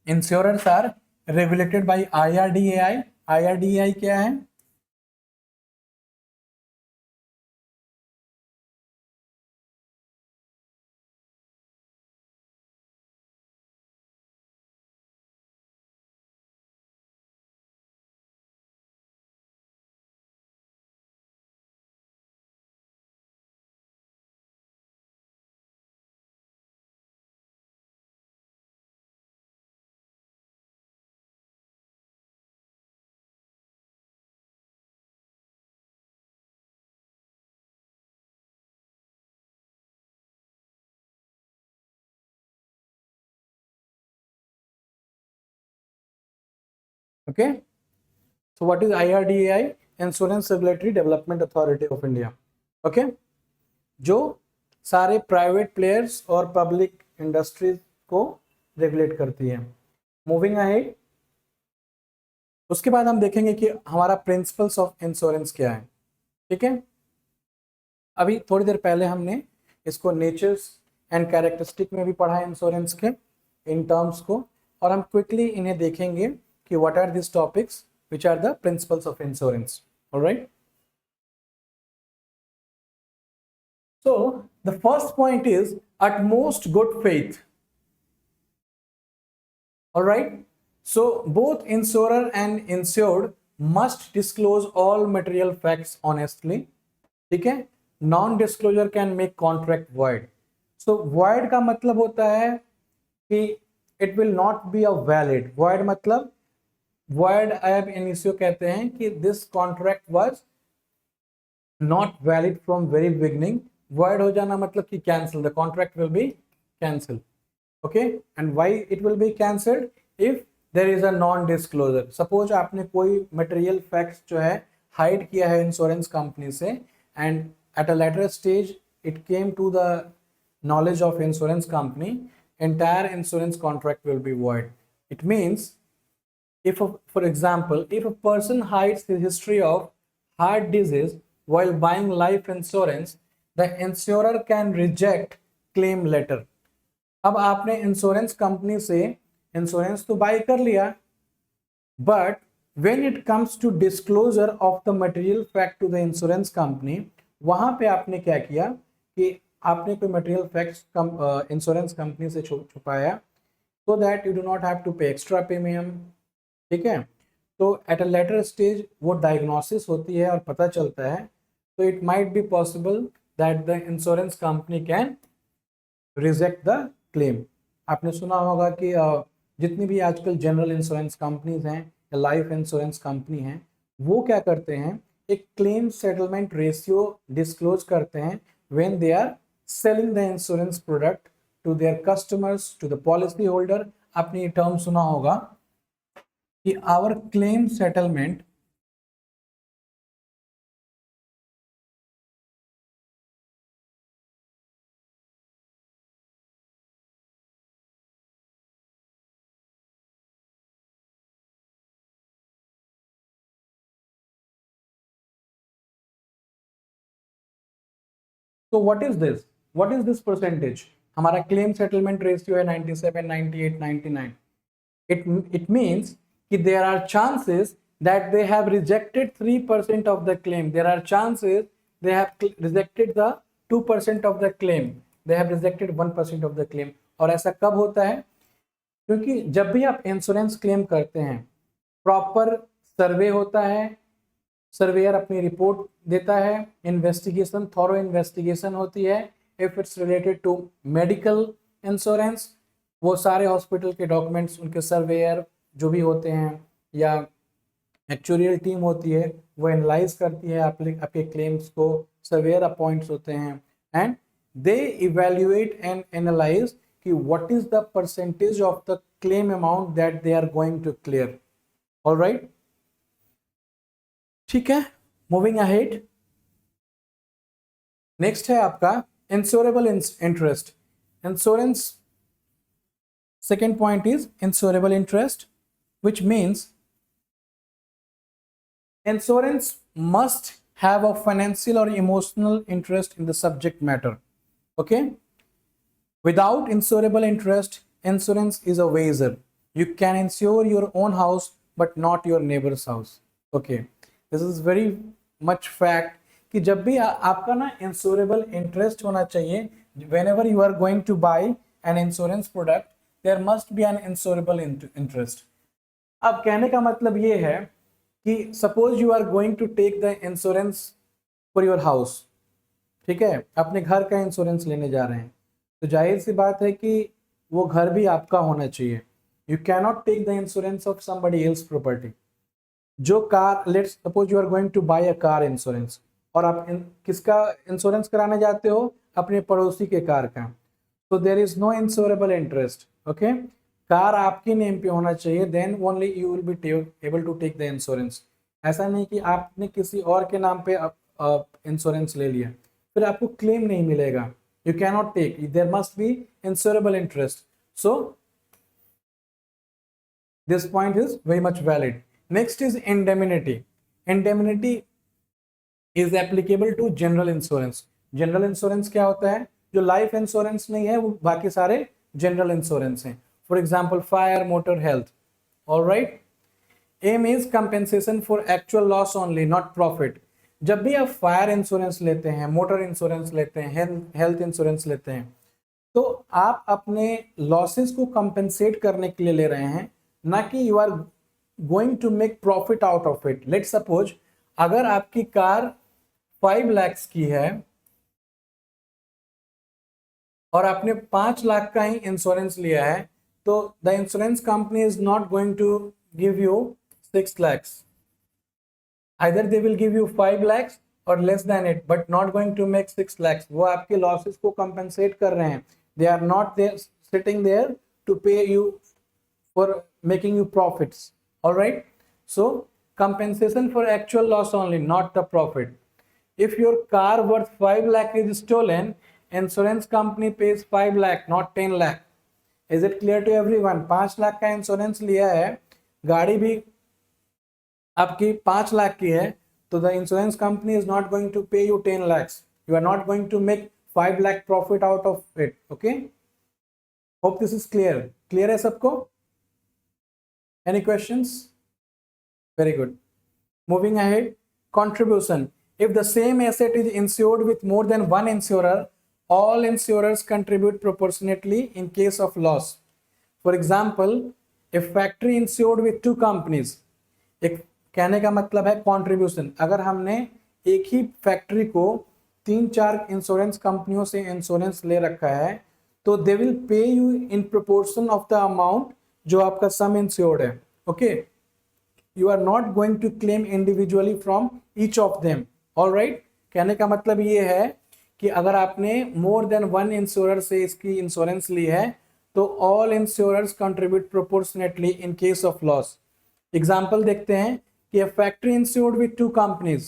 insurers are regulated by IRDAI। IRDAI क्या है? Okay, so what is IRDAI? Insurance Regulatory Development Authority of India। okay, जो सारे private players और public industries को regulate करती है। Moving ahead, उसके बाद हम देखेंगे कि हमारा प्रिंसिपल्स ऑफ इंश्योरेंस क्या है। ठीक है, अभी थोड़ी देर पहले हमने इसको नेचर्स एंड कैरेक्टरिस्टिक में भी पढ़ा है इंश्योरेंस के इन टर्म्स को, और हम क्विकली इन्हें देखेंगे कि what are this topics which are the principles of insurance। all right, so the first point is utmost good faith। all right, so both insurer and insured must disclose all material facts honestly। ठीक है, non disclosure can make contract void। So void का मतलब होता है कि it will not be a valid. void मतलब void ab initio कहते हैं कि this contract was not valid from very beginning. void हो जाना मतलब कि cancel, the contract will be cancel. Okay, and why it will be cancelled? If there is a non disclosure. Suppose आपने कोई material facts जो है hide किया है इंश्योरेंस कंपनी से, and at a later stage it came to the knowledge of insurance company, entire insurance contract will be void। it means if for example if a person hides the history of heart disease while buying life insurance, the insurer can reject claim letter। अब आपने insurance company से insurance तो bye कर लिया, but when it comes to disclosure of the material fact to the insurance company, वहां पे आपने क्या किया कि आपने कोई मटेरियल फैक्ट्स इंश्योरेंस कंपनी से छुपाया, so that you do not have to pay extra premium. ठीक है, तो एट अ लेटर स्टेज वो डायग्नोसिस होती है और पता चलता है, तो it might be possible that the insurance company can reject the claim. आपने सुना होगा कि जितनी भी आजकल जनरल इंश्योरेंस कंपनीज हैं या लाइफ इंश्योरेंस कंपनी हैं, वो क्या करते हैं, एक क्लेम सेटलमेंट रेशियो डिस्क्लोज करते हैं when they are selling the insurance product to their customers, to the policy holder. आपने ये टर्म सुना होगा कि आवर क्लेम सेटलमेंट तो व्हाट इज दिस परसेंटेज. हमारा क्लेम सेटलमेंट रेशियो है 97, 98, 99. It means कि there are chances that they have rejected 3% of the claim. There are chances they have rejected the 2% of the claim. They have rejected 1% of the claim. और ऐसा कब होता है, क्योंकि जब भी आप इंश्योरेंस क्लेम करते हैं, प्रॉपर सर्वे होता है, सर्वेयर अपनी रिपोर्ट देता है, इन्वेस्टिगेशन, थॉरो इन्वेस्टिगेशन होती है. If it's related to medical insurance, वो सारे हॉस्पिटल के डॉक्यूमेंट्स उनके सर्वेयर जो भी होते हैं या एक्चुरियल टीम होती है वो एनालाइज करती है आपके क्लेम्स को. सर्वेयर अपॉइंट्स होते हैं and they evaluate and analyse कि what is the percentage of the claim amount that they are going to clear. Alright, ठीक है, मूविंग अहेड. नेक्स्ट है आपका insurable interest. Insurance second point is insurable interest, which means insurance must have a financial or emotional interest in the subject matter. Okay, without insurable interest, insurance is a wager. You can insure your own house but not your neighbor's house. Okay, this is very much fact कि जब भी आपका ना insurable interest होना चाहिए, whenever you are going to buy an insurance product, there must be an insurable interest. अब कहने का मतलब ये है कि suppose you are going to take the insurance for your house, ठीक है, अपने घर का इंश्योरेंस लेने जा रहे हैं, तो जाहिर सी बात है कि वो घर भी आपका होना चाहिए. You cannot take the insurance of somebody else property. जो car, let's suppose you are going to buy a car insurance, और आप किसका इंश्योरेंस कराने जाते हो, अपने पड़ोसी के कार का, so there is no insurable interest. Okay, car आपके नेम पे होना चाहिए, then only you will be able to take the insurance. ऐसा नहीं कि आपने किसी और के नाम पे इंश्योरेंस ले लिया फिर आपको क्लेम नहीं मिलेगा. You can not take, there must be insurable interest. So this point is very much valid. Next is indemnity. Indemnity is applicable to general insurance. General insurance क्या होता है, जो लाइफ इंश्योरेंस नहीं है वो बाकी सारे जनरल इंश्योरेंस हैं. For example fire, motor, health. Alright, aim is compensation for actual loss only, not profit. जब भी आप फायर इंश्योरेंस लेते हैं, मोटर इंश्योरेंस लेते हैं, हेल्थ इंश्योरेंस लेते हैं, तो आप अपने लॉसेस को कंपेंसेट करने के लिए ले रहे हैं, ना कि you are going to make profit out of it. Let's suppose अगर आपकी कार 5 लाख की है और आपने 5 लाख का ही इंश्योरेंस लिया है, तो the insurance company is not going to give you 6 lakhs. Either they will give you 5 lakhs और less than it, but not going to make 6 lakhs. वो आपके लॉसेस को कंपेंसेट कर रहे हैं. They are not there sitting there to pay you for making you profits. Alright, so compensation for actual loss only, not the profit. If your car worth 5 lakh is stolen, insurance company pays 5 lakh, not 10 lakh. Is it clear to everyone? 5 lakh का insurance लिया है, गाड़ी भी आपकी 5 लाख की है, तो the insurance company is not going to pay you 10 lakhs. You are not going to make 5 lakh profit out of it. Okay, hope this is clear. Clear है सबको? Any questions? Very good. Moving ahead, contribution. If the same asset is insured with more than one insurer, all insurers contribute proportionately in case of loss. For example, A factory insured with to companies, एक कहने का मतलब है contribution. अगर हमने एक ही factory को 3-4 insurance कंपनियों से इंश्योरेंस ले रखा है, तो they will pay you in proportion of the amount जो आपका सम इंश्योर्ड है। Okay, you are not going to claim individually from each of them. Alright, कहने का मतलब ये है कि अगर आपने मोर देन वन इंश्योरर से इसकी इंश्योरेंस ली है, तो all insurers contribute proportionately in case of loss. Example देखते हैं कि a factory insured with two companies,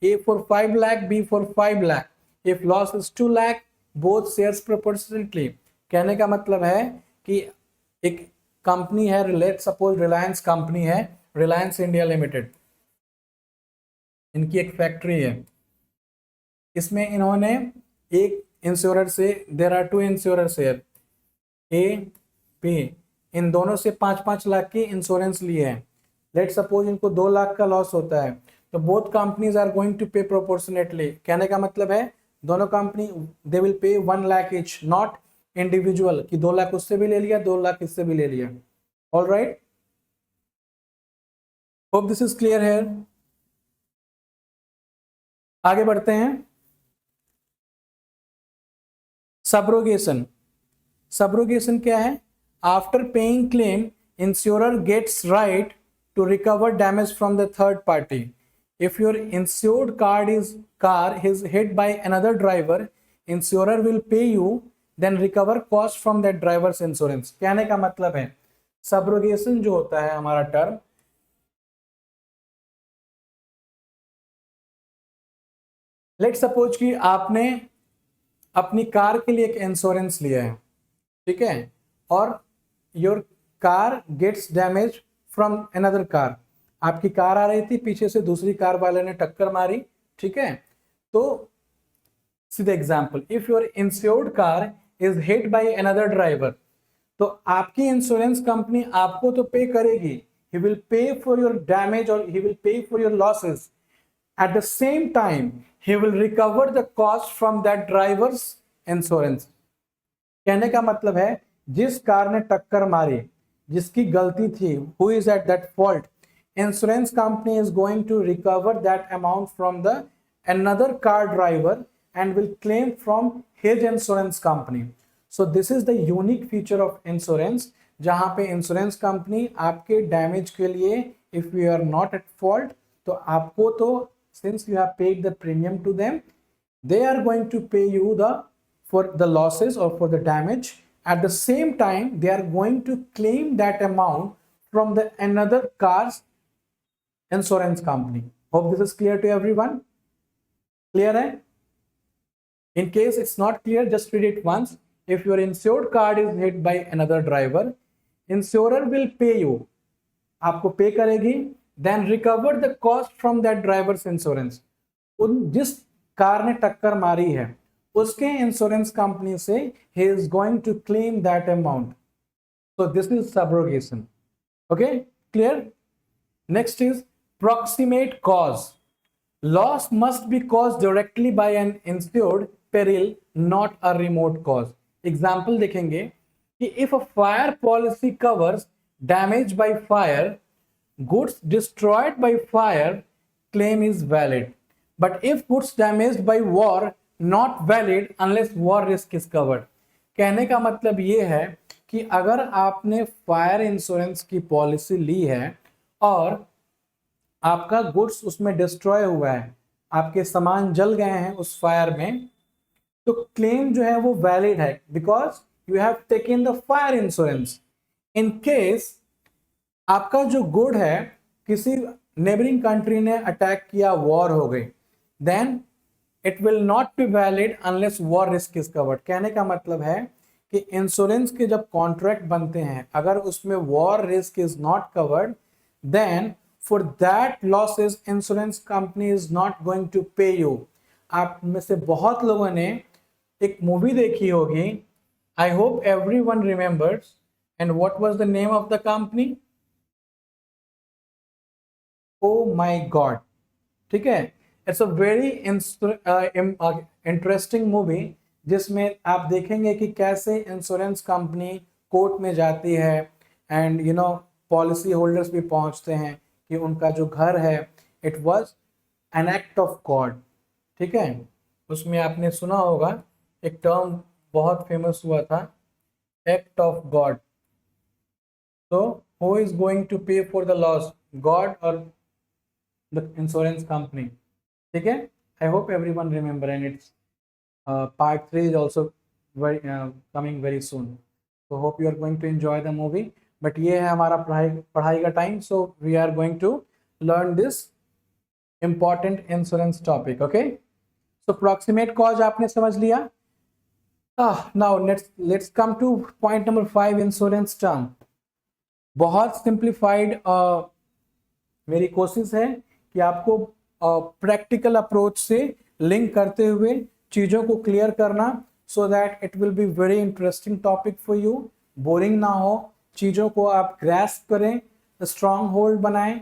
A for 5 lakh, B for 5 lakh. If loss is 2 lakh, both shares proportionately. कहने का मतलब है कि एक कंपनी है, लेट सपोज रिलायंस कंपनी है, रिलायंस इंडिया लिमिटेड, इनकी एक फैक्ट्री है। इसमें इन्होंने एक इंश्योरर से, there are two insurers here, A B, इन दोनों से 5-5 लाख की इंश्योरेंस ली है। लेट सपोज इनको 2 लाख का लॉस होता है, तो both companies are going to pay proportionately. कहने का मतलब है दोनों कंपनी दे विल पे 1 लाख इच, नॉट इंडिविजुअल कि 2 लाख उससे भी ले लिया, 2 लाख इससे भी ले लिया। Alright, hope this is clear है। आगे बढ़ते हैं। सब्रोगेशन। सब्रोगेशन क्या है? After paying claim, insurer gets right to recover damage from the third party. If your insured car is hit by another driver, insurer will pay you, then recover cost from that driver's insurance. कहने का मतलब है subrogation जो होता है हमारा term, let suppose कि आपने अपनी कार के लिए एक इंश्योरेंस लिया है, ठीक है, और your car gets damage from another car. आपकी कार आ रही थी, पीछे से दूसरी कार वाले ने टक्कर मारी, ठीक है। तो सीधे example, if your insured car is hit by another driver, तो आपकी इंश्योरेंस कंपनी आपको तो पे करेगी, he will pay for your damage और he will pay for your losses. At the same time he will recover the cost from that driver's insurance. कहने का मतलब है जिस कार ने टक्कर मारी, जिसकी गलती थी, who is at that fault, insurance company is going to recover that amount from the another car driver and will claim from his insurance company. So this is the unique feature of insurance, जहां पे insurance company आपके damage के लिए, if you are not at fault, तो आपको तो since you have paid the premium to them, they are going to pay you the for the losses or for the damage. At the same time, they are going to claim that amount from the another car's insurance company. Hope this is clear to everyone. Clear hai? In case it's not clear, just read it once. If your insured car is hit by another driver, insurer will pay you. आपको पे करेगी, then recover the cost from that driver's insurance. उन जिस car ने टक्कर मारी है उसके इंश्योरेंस कंपनी से he is going to claim that amount. So this is subrogation. Okay, clear? Next is proximate cause. Loss must be caused directly by an insured peril, not a remote cause. Example देखेंगे कि if a fire policy covers damage by fire, goods destroyed by fire, claim is valid. But if goods damaged by war, not valid unless war risk is covered. कहने का मतलब ये है कि अगर आपने फायर इंश्योरेंस की पॉलिसी ली है और आपका गुड्स उसमें डिस्ट्रॉय हुआ है, आपके सामान जल गए हैं उस फायर में, तो क्लेम जो है वो वैलिड है, because you have taken the fire insurance. In case आपका जो गुड है किसी नेबरिंग कंट्री ने अटैक किया, वॉर हो गई, then it will not be valid unless war risk is covered. कहने का मतलब है कि इंश्योरेंस के जब कॉन्ट्रैक्ट बनते हैं, अगर उसमें war risk is not covered, then for that losses insurance company is not going to pay you. आप में से बहुत लोगों ने एक मूवी देखी होगी, I hope everyone remembers, and what was the name of the company? Oh my God, ठीक है। It's a very interesting movie जिसमें आप देखेंगे कि कैसे इंश्योरेंस कंपनी कोर्ट में जाती है एंड पॉलिसी होल्डर्स भी पहुंचते हैं कि उनका जो घर है it was an act of God. ठीक है, उसमें आपने सुना होगा एक टर्म बहुत फेमस हुआ था, एक्ट ऑफ गॉड। तो हु इज गोइंग टू पे फॉर द लॉस, गॉड और द इंश्योरेंस कंपनी? ठीक है, I hope everyone remember and it's part 3 is also coming very soon, so hope you are going to enjoy the movie। but ये है हमारा पढ़ाई का time, so we are going to learn this important insurance topic। okay, so proximate cause आपने समझ लिया। now let's come to point number 5, insurance term। बहुत simplified मेरी कोशिश है कि आपको प्रैक्टिकल अप्रोच से लिंक करते हुए चीज़ों को क्लियर करना, so that it will be very interesting topic for you. Boring ना हो, चीज़ों को आप ग्रैस्प करें, स्ट्रॉन्ग होल्ड बनाएं,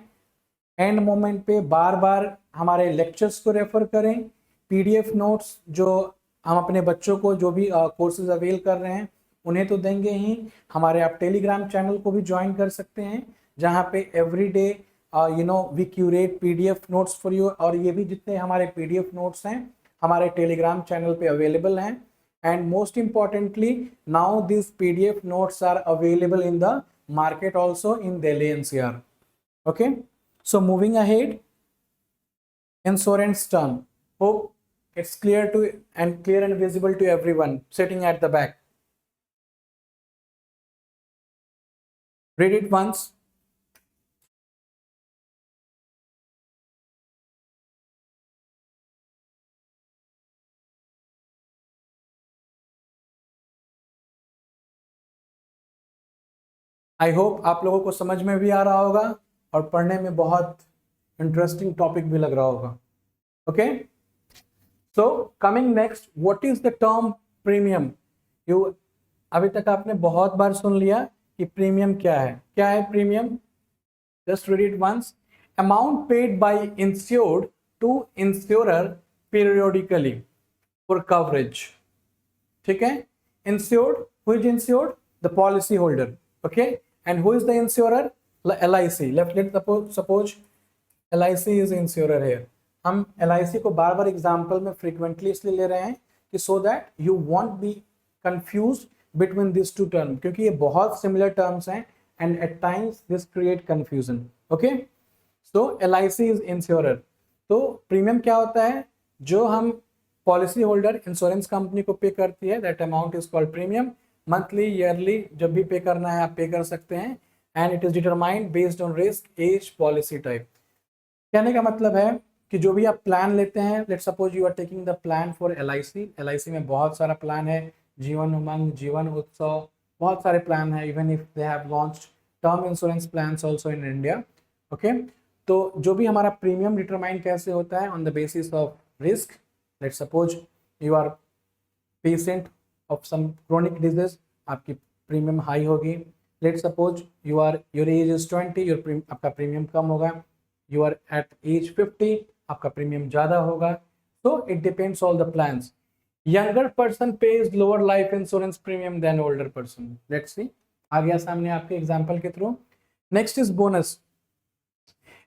एंड मोमेंट पे बार बार हमारे लेक्चर्स को रेफर करें। पीडीएफ नोट्स जो हम अपने बच्चों को जो भी कोर्सेज अवेल कर रहे हैं उन्हें तो देंगे ही, हमारे आप टेलीग्राम चैनल को भी ज्वाइन कर सकते हैं जहाँ पे every day we curate PDF notes for you. और ये भी जितने हमारे पीडीएफ नोट्स हैं हमारे टेलीग्राम चैनल पे अवेलेबल हैं। And most importantly now this PDF notes are available in the market also in Delhi NCR. Okay, so moving ahead, insurance term, hope it's clear and visible to everyone sitting at the back। read it once। I hope आप लोगों को समझ में भी आ रहा होगा और पढ़ने में बहुत इंटरेस्टिंग टॉपिक भी लग रहा होगा। Okay, so coming next, what is the term premium? You अभी तक आपने बहुत बार सुन लिया कि प्रीमियम क्या है। क्या है premium? Just read it once. Amount paid by insured to insurer periodically for coverage. ठीक है, insured, who is insured? The policy holder. Okay, and who is the insurer? LIC। let's suppose LIC is insurer here। हम LIC को बार बार example में frequently इसलिए ले रहे हैं कि so that you won't be confuse between this two term, क्योंकि ये बहुत सिमिलर टर्म्स हैं and at times this create confusion. Okay, so LIC is insurer. तो प्रीमियम क्या होता है? जो हम पॉलिसी होल्डर इंश्योरेंस कंपनी को पे करती है, that amount is called premium. Monthly, yearly, जब भी पे करना है आप पे कर सकते हैं। And it is determined based on risk, age, policy type. कहने का मतलब है कि जो भी आप प्लान लेते हैं, let's suppose you are taking the plan for LIC में बहुत सारा प्लान है, जीवन उमंग, जीवन उत्सव, बहुत सारे प्लान है। Even if they have launched term insurance plans also in India. Okay, तो जो भी हमारा प्रीमियम डिटरमाइन कैसे होता है? On the basis of risk. Let's suppose you are patient of some chronic disease, आपकी प्रीमियम हाई होगी। Let's suppose your age is 20, आपका प्रीमियम कम होगा। यू आर एट एज 50, आपका प्रीमियम ज़्यादा होगा। So it depends on the plans. Younger person pays lower life insurance premium than older person. Let's see, आ गया सामने आपके एग्जाम्पल के through. Next is bonus.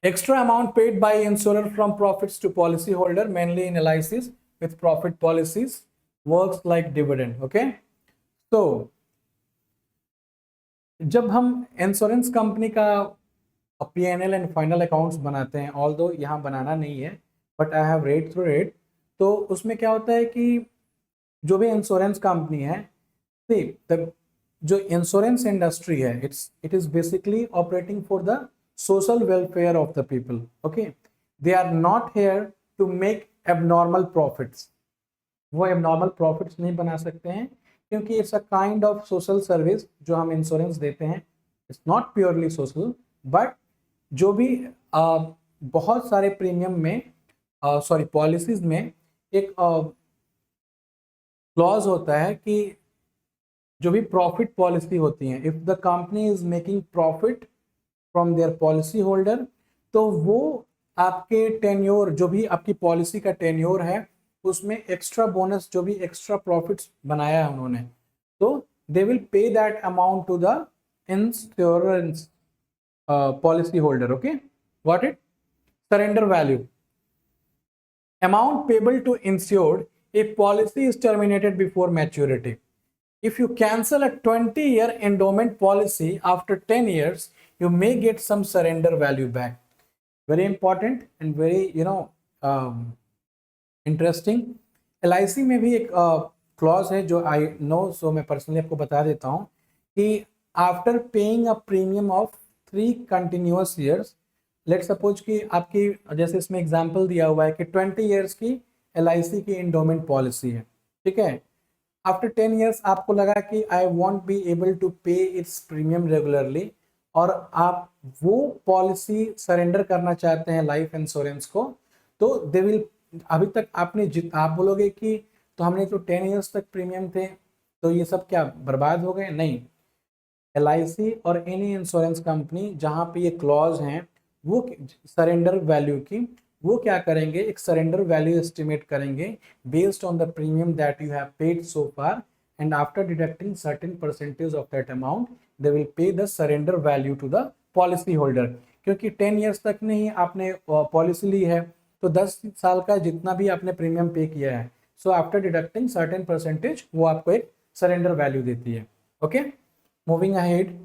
Extra amount paid by insurer from profits to policy holder, mainly in LICs with profit policies, works like dividend। okay, so जब हम insurance company का PNL and final accounts बनाते हैं, although यहाँ बनाना नहीं है but I have read through it, तो उसमें क्या होता है कि जो भी इंश्योरेंस कंपनी है, जो इंश्योरेंस इंडस्ट्री है, it is basically operating for the social welfare of the people. Okay, they are not here to make abnormal profits. वो एबनॉर्मल प्रॉफिट्स नहीं बना सकते हैं, क्योंकि it's a kind of social service जो हम इंश्योरेंस देते हैं। It's not purely social, but जो भी बहुत सारे प्रीमियम में पॉलिसीज में एक क्लॉज होता है कि जो भी प्रॉफिट पॉलिसी होती है, if the company is making profit from their policy holder, तो वो आपके टेन्योर, जो भी आपकी पॉलिसी का टेन्योर है, उसमें एक्स्ट्रा बोनस, जो भी एक्स्ट्रा प्रॉफिट्स बनाया है उन्होंने, तो they will pay that amount to the insurance policy holder. Okay, got it? Surrender value, amount payable to insured if policy is terminated before maturity. If you cancel a 20-year endowment policy after 10 years, you may get some surrender value back. Very important and very interesting. LIC में भी एक clause है जो I know, सो मैं personally आपको बता देता हूँ कि after paying a premium of 3 continuous years, let suppose कि आपकी, जैसे इसमें एग्जांपल दिया हुआ है कि 20 ईयर्स की LIC की इंडोमेंट पॉलिसी है, ठीक है। आफ्टर 10 ईयर्स आपको लगा कि I won't be able to pay its premium regularly, और आप वो पॉलिसी सरेंडर करना चाहते हैं लाइफ इंश्योरेंस को, तो दे विल, अभी तक आपने आप बोलोगे कि तो हमने तो 10 ईयर्स तक प्रीमियम थे, तो ये सब क्या बर्बाद हो गए? नहीं, LIC और एनी इंश्योरेंस कंपनी जहां पे ये क्लॉज हैं वो सरेंडर वैल्यू की, वो क्या करेंगे, एक सरेंडर वैल्यू एस्टिमेट करेंगे based on the premium that you have paid so far, and after deducting certain percentage of that amount they will pay the surrender value to the policy holder. क्योंकि 10 years तक नहीं आपने policy ली है, तो 10 साल का जितना भी आपने प्रीमियम पे किया है, so after deducting certain percentage वो आपको एक सरेंडर वैल्यू देती है। Okay, moving ahead.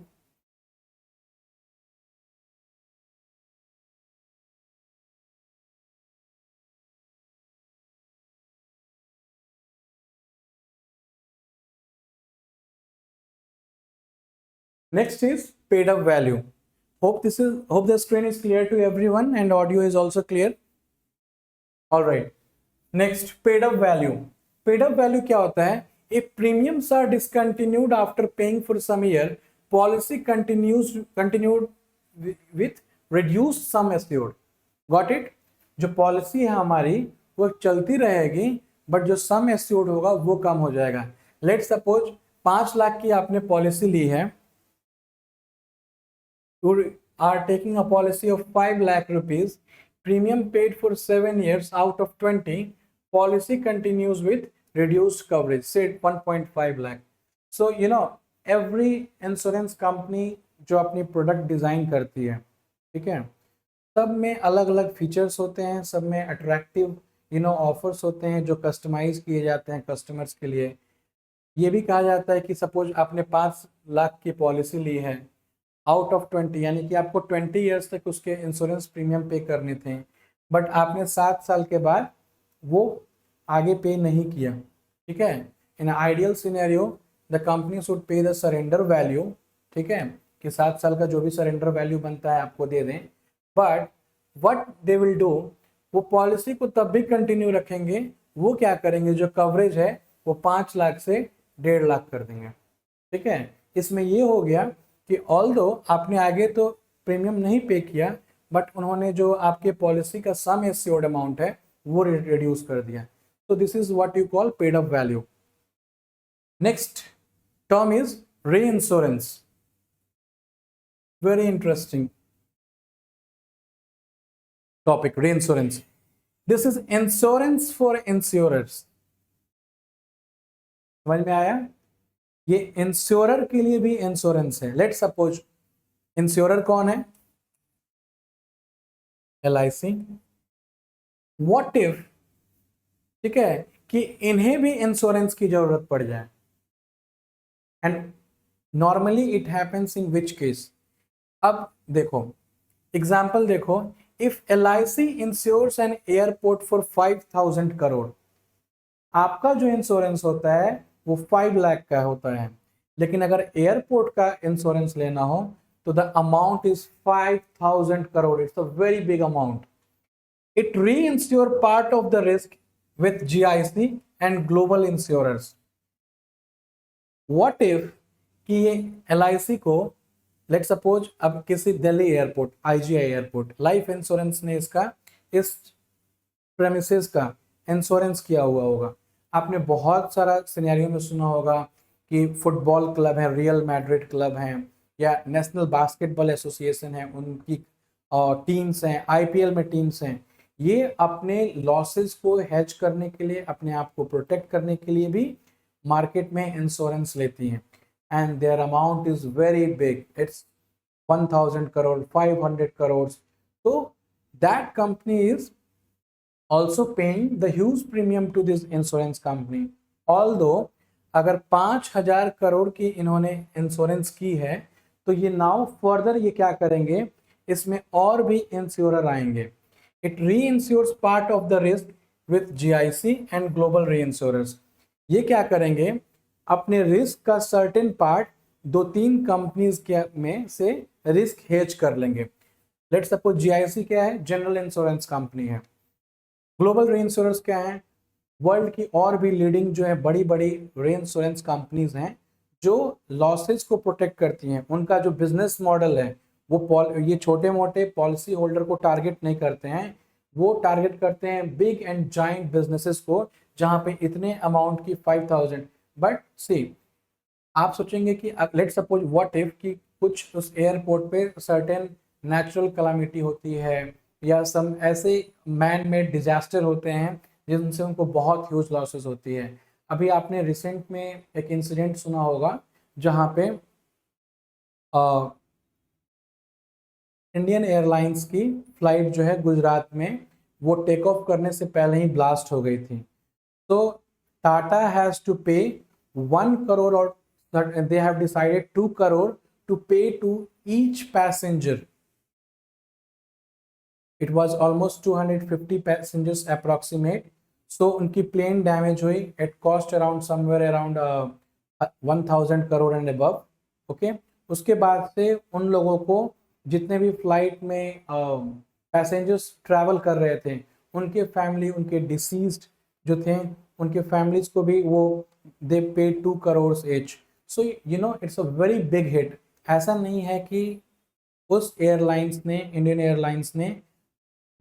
Next is paid up value. Hope the screen is clear to everyone and audio is also clear. All right. Next, paid up value. Paid up value क्या होता है? If premiums are discontinued after paying for some year, policy continued with reduced sum assured. Got it? जो policy है हमारी वो चलती रहेगी, but जो सम एस्योर्ड होगा वो कम हो जाएगा। लेट सपोज 5 लाख की आपने पॉलिसी ली है, you are taking a policy of 5 lakh rupees, premium paid for 7 years out of 20, policy continues with reduced coverage, say 1.5 lakh. So you know every insurance company जो अपनी product design करती है, ठीक है, सब में अलग अलग फीचर्स होते हैं, सब में अट्रैक्टिव ऑफर्स होते हैं जो कस्टमाइज किए जाते हैं कस्टमर्स के लिए। ये भी कहा जाता है कि सपोज आपने 5 लाख की पॉलिसी ली है आउट ऑफ 20, यानी कि आपको 20 ईयर्स तक उसके इंश्योरेंस प्रीमियम पे करने थे, बट आपने 7 साल के बाद वो आगे पे नहीं किया, ठीक है। In ideal scenario the company should pay the surrender value, ठीक है, कि 7 साल का जो भी सरेंडर वैल्यू बनता है आपको दे दें, but what they will do, वो पॉलिसी को तब भी कंटिन्यू रखेंगे, वो क्या करेंगे, जो कवरेज है वो 5 लाख से 1.5 लाख कर देंगे, ठीक है। इसमें ये हो गया कि ऑल्दो आपने आगे तो प्रीमियम नहीं पे किया, बट उन्होंने जो आपके पॉलिसी का सम एश्योर्ड अमाउंट है वो रिड्यूस कर दिया। तो this is what you call paid up value. Next term is reinsurance. Very interesting topic, reinsurance. This is insurance for insurers. समझ में आया? ये इंश्योरर के लिए भी इंश्योरेंस है। लेट सपोज इंश्योरर कौन है? LIC। व्हाट इफ, ठीक है, कि इन्हें भी इंश्योरेंस की जरूरत पड़ जाए, and normally it happens in which case. अब देखो एग्जाम्पल देखो, if LIC insures an airport for 5,000 crore, आपका जो इंश्योरेंस होता है वो 5 लाख का होता है, लेकिन अगर एयरपोर्ट का इंश्योरेंस लेना हो तो the amount is 5,000 crore. It's a very big amount. It reinsure part of the risk with GIC and global insurers. What if कि ये LIC को, लेट सपोज अब किसी Delhi airport, IGI airport, life insurance ने इसका, इस प्रेमिसेस का insurance किया हुआ होगा। आपने बहुत सारा सिनेरियो में सुना होगा कि फुटबॉल क्लब है, रियल मैड्रिड क्लब है, या नेशनल बास्केटबॉल एसोसिएशन है, उनकी टीम्स हैं, IPL में टीम्स हैं, ये अपने लॉसेस को हेज करने के लिए, अपने आप को प्रोटेक्ट करने के लिए भी मार्केट में इंश्योरेंस लेती हैं। and their amount is very big. It's 1000 crore, 500 crores. So that company is also paying the huge premium to this insurance company. Although अगर 5000 करोड़ की इन्होंने इंश्योरेंस की है, तो ये नाउ फर्दर ये क्या करेंगे, इसमें और भी इंश्योरर आएंगे. It reinsures part of the risk with GIC and global reinsurance. ये क्या करेंगे, अपने रिस्क का सर्टेन पार्ट 2-3 कंपनीज के में से रिस्क हेज कर लेंगे. लेट सपोज जीआईसी क्या है, जनरल इंश्योरेंस कंपनी है. ग्लोबल री इंश्योरेंस क्या है, वर्ल्ड की और भी लीडिंग जो है बड़ी बड़ी री इंश्योरेंस कंपनीज हैं जो लॉसेस को प्रोटेक्ट करती हैं. उनका जो बिजनेस मॉडल है वो ये छोटे मोटे पॉलिसी होल्डर को टारगेट नहीं करते हैं, वो टारगेट करते हैं बिग एंड जाइंट बिजनेसेस को, जहां पे इतने अमाउंट की 5000. बट सी, आप सोचेंगे कि लेट सपोज व्हाट इफ कि कुछ उस एयरपोर्ट पे सर्टेन नेचुरल कलामिटी होती है या सम ऐसे मैन मेड डिजास्टर होते हैं जिनसे उनको बहुत ह्यूज लॉसेस होती है. अभी आपने रिसेंट में एक इंसिडेंट सुना होगा जहां पे इंडियन एयरलाइंस की फ्लाइट जो है गुजरात में, वो टेक ऑफ करने से पहले ही ब्लास्ट हो गई थी. तो टाटा हैज टू पे 1 crore, और they have decided 2 crore to pay to each passenger. It was almost 250 passengers approximate. So उनकी प्लेन डैमेज हुई. It cost around somewhere around 1000 crore and above. Okay. उसके बाद से उन लोगों को, जितने भी फ्लाइट में पैसेंजर्स ट्रैवल कर रहे थे, उनके फैमिली, उनके डिसीज्ड जो थे, उनके फैमिलीज को भी वो दे पे 2 crores each. So you know it's a very big hit. ऐसा नहीं है कि उस एयरलाइंस ने, इंडियन एयरलाइंस ने,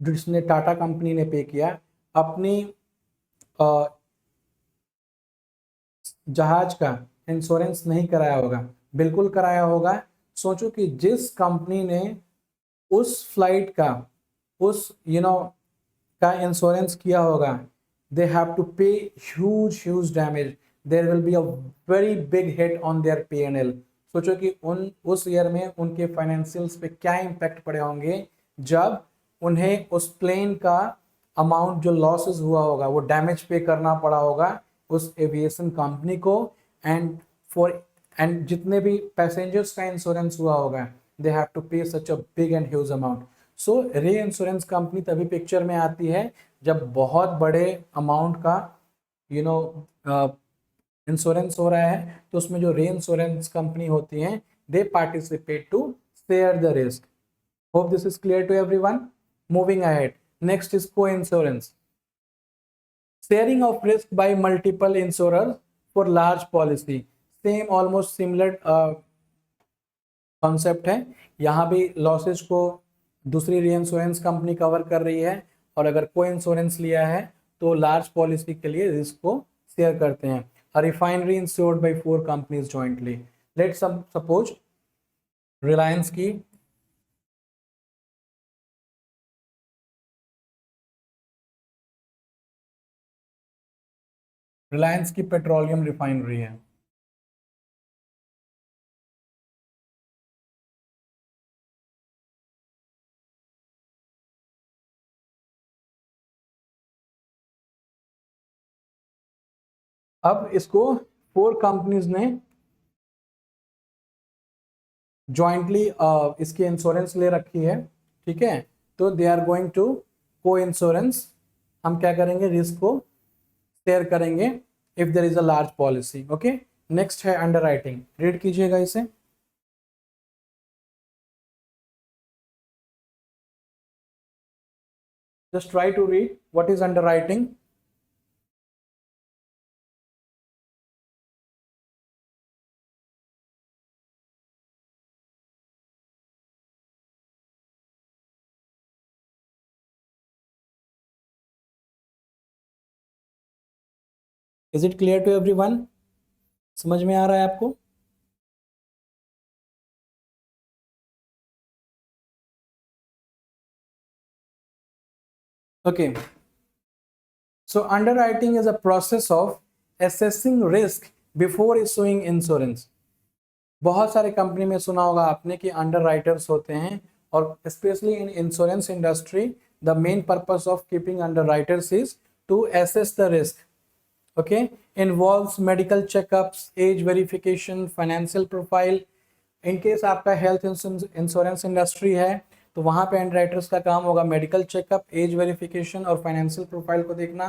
जिसने टाटा कंपनी ने पे किया, अपनी जहाज का इंश्योरेंस नहीं कराया होगा. बिल्कुल कराया होगा. सोचो कि जिस कंपनी ने उस फ्लाइट का, उस का इंश्योरेंस किया होगा, they have to pay huge damage. There will be a very big hit on their P&L. सोचो कि उस ईयर में उनके फाइनेंशियल्स पे क्या इम्पैक्ट पड़े होंगे जब उन्हें उस प्लेन का अमाउंट जो लॉसेस हुआ होगा वो डैमेज पे करना पड़ा होगा उस एविएशन कंपनी को. एंड जितने भी पैसेंजर्स का इंश्योरेंस हुआ होगा, they have to pay such a big and huge amount. So reinsurance company तभी पिक्चर में आती है जब बहुत बड़े अमाउंट का इंश्योरेंस हो रहा है. तो उसमें जो रे इंश्योरेंस कंपनी होती हैं, they participate to share the risk. Hope this is clear to everyone. Moving ahead, next is coinsurance. Sharing of risk by multiple insurer for large policy. Same almost similar concept है. यहाँ भी losses को दूसरी री insurance company cover कर रही है, और अगर को इंश्योरेंस लिया है तो लार्ज पॉलिसी के लिए रिस्क को शेयर करते हैं. A refinery insured by 4 companies jointly. Let's suppose Reliance की पेट्रोलियम रिफाइनरी है. अब इसको 4 कंपनीज ने जॉइंटली इसकी इंश्योरेंस ले रखी है. ठीक है, तो they are going to coinsurance. हम क्या करेंगे, रिस्क को शेयर करेंगे if there is a large policy. Okay, next है अंडरराइटिंग. रीड कीजिएगा इसे. Just try to read what is underwriting. Is it clear to everyone? समझ में आ रहा है आपको? Okay. So underwriting is a process of assessing risk before issuing insurance. बहुत सारे कंपनी में सुना होगा आपने कि अंडर राइटर्स होते हैं, और specially in insurance industry the main purpose of keeping underwriters is to assess the risk, okay, involves medical checkups, age verification, financial profile. इन केस आपका हेल्थ इंश्योरेंस इंडस्ट्री है तो वहां पे अंडरराइटर्स का काम होगा मेडिकल चेकअप, एज वेरिफिकेशन और फाइनेंशियल प्रोफाइल को देखना.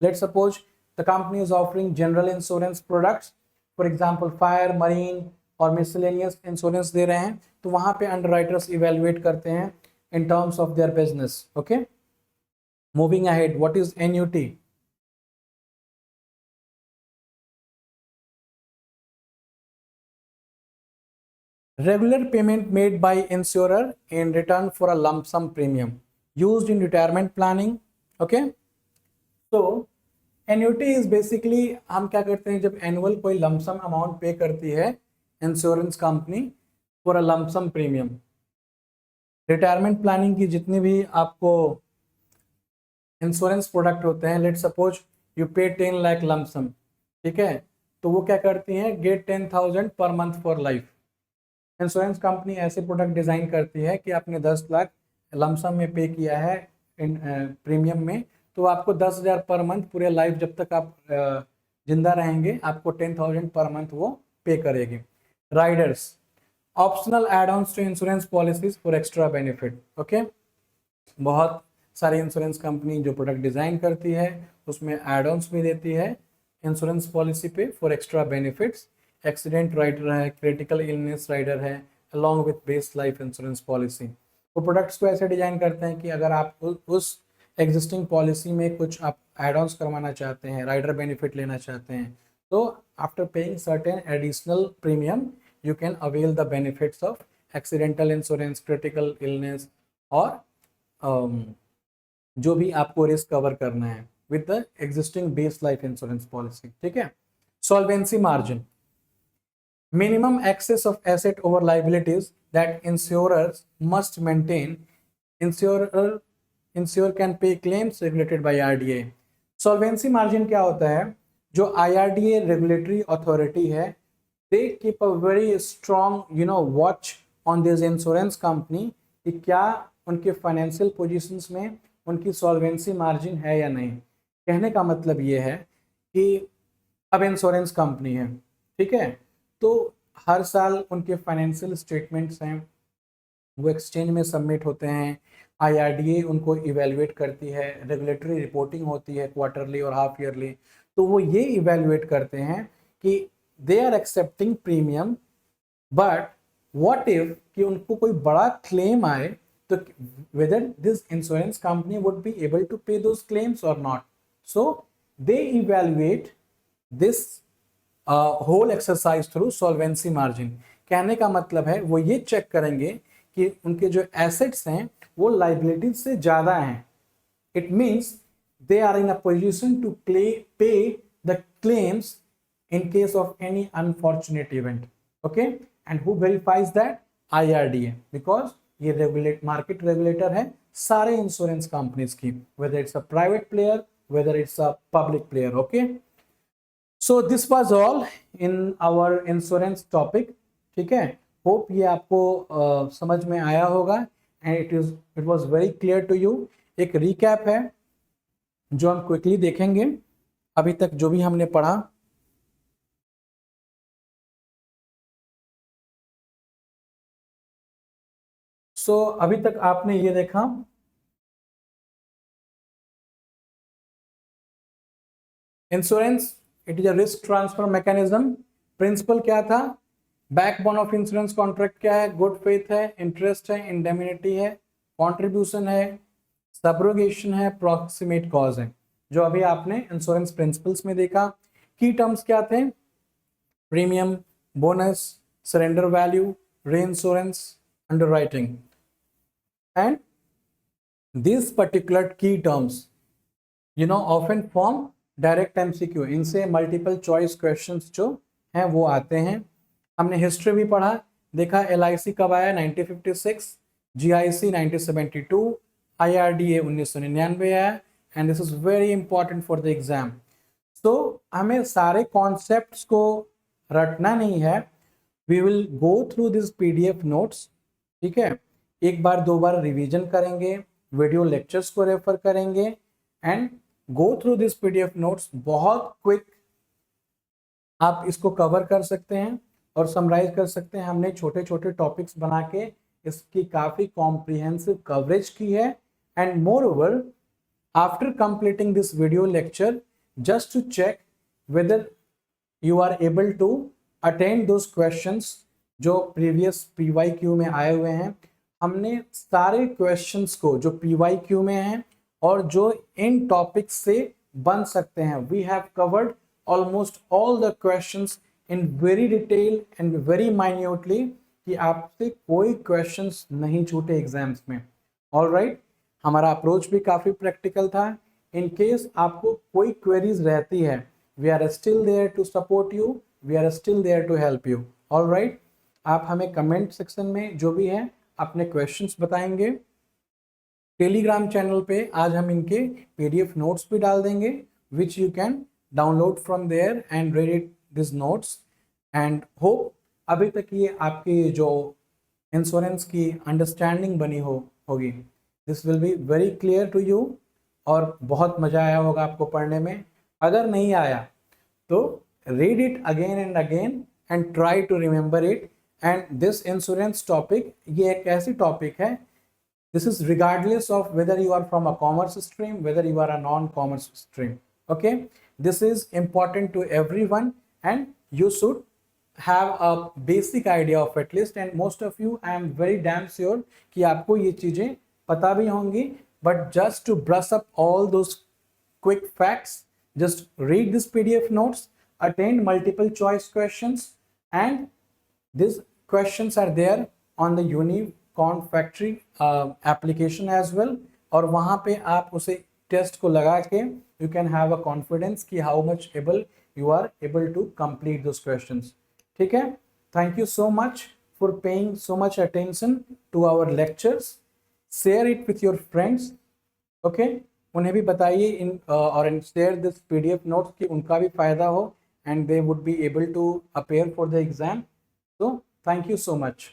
Let suppose the company is offering general insurance products, for example fire, marine और मिसलेनियस इंश्योरेंस दे रहे हैं, तो वहां पे अंडरराइटर्स इवेलुएट करते हैं in terms of their business. Okay, moving ahead, what is annuity? Regular payment made by insurer in return for a lump sum premium used in retirement planning. Okay, so annuity is basically हम क्या करते हैं जब annual कोई lump sum amount पे करती है insurance company for a lump sum premium. Retirement planning की जितनी भी आपको इंश्योरेंस प्रोडक्ट होते हैं, लेट सपोज यू पे 10 लाख लमसम, ठीक है, तो वो क्या करती हैं, get 10,000 per month for life. Insurance company ऐसे प्रोडक्ट डिजाइन करती है कि आपने 10 लाख लमसम में पे किया है इन प्रीमियम में, तो आपको 10,000 पर मंथ पूरे लाइफ जब तक आप जिंदा रहेंगे आपको 10,000 पर मंथ वो पे करेगी. Riders, optional add ons to insurance policies for extra benefit. Okay, बहुत सारी इंश्योरेंस कंपनी जो प्रोडक्ट डिजाइन करती है उसमें एड ऑन्स भी देती है इंश्योरेंस पॉलिसी पे for extra benefits. Accident rider है, क्रिटिकल इलनेस राइडर है, along with base life insurance policy. तो प्रोडक्ट्स को ऐसे डिजाइन करते हैं कि अगर आप उस एग्जिस्टिंग पॉलिसी में कुछ आप एड ऑन्स करवाना चाहते हैं, राइडर बेनिफिट लेना चाहते हैं, तो after paying certain additional premium you can avail the benefits of accidental insurance, critical illness और जो भी आपको रिस्क कवर करना है with the existing base life insurance policy. ठीक है. Solvency margin, minimum excess of asset over liabilities that insurers must maintain. Insurer can pay claims regulated by RDA. Solvency margin क्या होता है? जो IRDA regulatory authority है, they keep a very strong watch on this insurance company कि क्या उनके financial positions में उनकी सॉल्वेंसी मार्जिन है या नहीं. कहने का मतलब ये है कि अब इंश्योरेंस कंपनी है, ठीक है, तो हर साल उनके फाइनेंशियल स्टेटमेंट्स हैं वो एक्सचेंज में सबमिट होते हैं, IRDA उनको इवेलुएट करती है, रेगुलेटरी रिपोर्टिंग होती है क्वार्टरली और हाफ ईयरली, तो वो ये इवेलुएट करते हैं कि they are accepting premium, but what if कि उनको कोई बड़ा क्लेम आए तो whether this insurance company would be able to pay those claims और not. So they evaluate this whole exercise through solvency margin. कहने का मतलब है वो ये चेक करेंगे कि उनके जो एसेट्स हैं वो लाइबिलिटीज से ज्यादा हैं. It means they are in a position to pay the claims in case of any unfortunate event. Okay, and who verifies that? IRDA, because ये रेगुलेट मार्केट रेगुलेटर है सारे इंश्योरेंस कंपनीज की, whether it's a private player, whether it's a public player. Okay, so this was all in our insurance topic. ठीक है, hope ये आपको समझ में आया होगा and it was very clear to you. एक रिकैप है जो हम क्विकली देखेंगे अभी तक जो भी हमने पढ़ा. अभी तक आपने ये देखा insurance, it is a risk transfer mechanism. Principle क्या था? बैकबोन ऑफ इंश्योरेंस कॉन्ट्रैक्ट क्या है? गुड फेथ है, इंटरेस्ट है, इंडेमिनिटी है, कॉन्ट्रीब्यूशन है, सब्रोगेशन है, प्रॉक्सिमेट कॉज है, जो अभी आपने इंश्योरेंस प्रिंसिपल्स में देखा. की टर्म्स क्या थे? प्रीमियम, बोनस, सरेंडर वैल्यू, री insurance, underwriting. And these particular key terms often form direct MCQ. इनसे मल्टीपल चॉइस क्वेश्चंस जो हैं वो आते हैं. हमने हिस्ट्री भी पढ़ा, देखा LIC कब आया, 1956, GIC 1972, IRDA 1999 आया, and this is very important for the exam. तो हमें सारे कॉन्सेप्ट्स को रटना नहीं है, we will go through this PDF notes, ठीक है, एक बार दो बार रिवीजन करेंगे, वीडियो लेक्चर्स को रेफर करेंगे and go through this PDF notes. बहुत क्विक आप इसको कवर कर सकते हैं और समराइज कर सकते हैं। हमने छोटे छोटे टॉपिक्स बना के इसकी काफ़ी कॉम्प्रिहेंसिव कवरेज की है। And moreover, after completing this video lecture, just to check whether you are able to attend those questions जो प्रीवियस PYQ में आए हुए हैं, हमने सारे क्वेश्चंस को जो PYQ में हैं और जो इन टॉपिक्स से बन सकते हैं, we have covered almost all the questions in very detail and very minutely कि आपसे कोई questions नहीं छूटे एग्जाम्स में। ऑलराइट, हमारा अप्रोच भी काफ़ी प्रैक्टिकल था। इन केस आपको कोई क्वेरीज रहती है, we are still there to support you, we are still there to help you. Alright, आप हमें कमेंट सेक्शन में जो भी है अपने क्वेश्चंस बताएंगे। टेलीग्राम चैनल पे आज हम इनके PDF नोट्स भी डाल देंगे, which you can download from there and read this notes. And hope अभी तक ये आपकी जो इंश्योरेंस की अंडरस्टैंडिंग बनी होगी, this will be very clear to you और बहुत मज़ा आया होगा आपको पढ़ने में। अगर नहीं आया तो read it again and again and try to remember it. And this insurance topic, ये एक ऐसी टॉपिक है, this is regardless of whether you are from a commerce stream, whether you are a non-commerce stream. Okay, this is important to everyone and you should have a basic idea of at least, and most of you, I am very damn sure कि आपको ये चीजें पता भी होंगी, but just to brush up all those quick facts, just read this PDF notes, attend multiple choice questions, and these questions are there on the Unicorn Factory application as well। और वहाँ पे आप उसे टेस्ट को लगा के you can have a confidence कि how much able you are able to complete those questions. ठीक है, thank you so much for paying so much attention to our lectures. Share it with your friends, okay, उन्हें भी बताइए इन और share this PDF notes कि उनका भी फायदा हो and they would be able to appear for the exam. So thank you so much.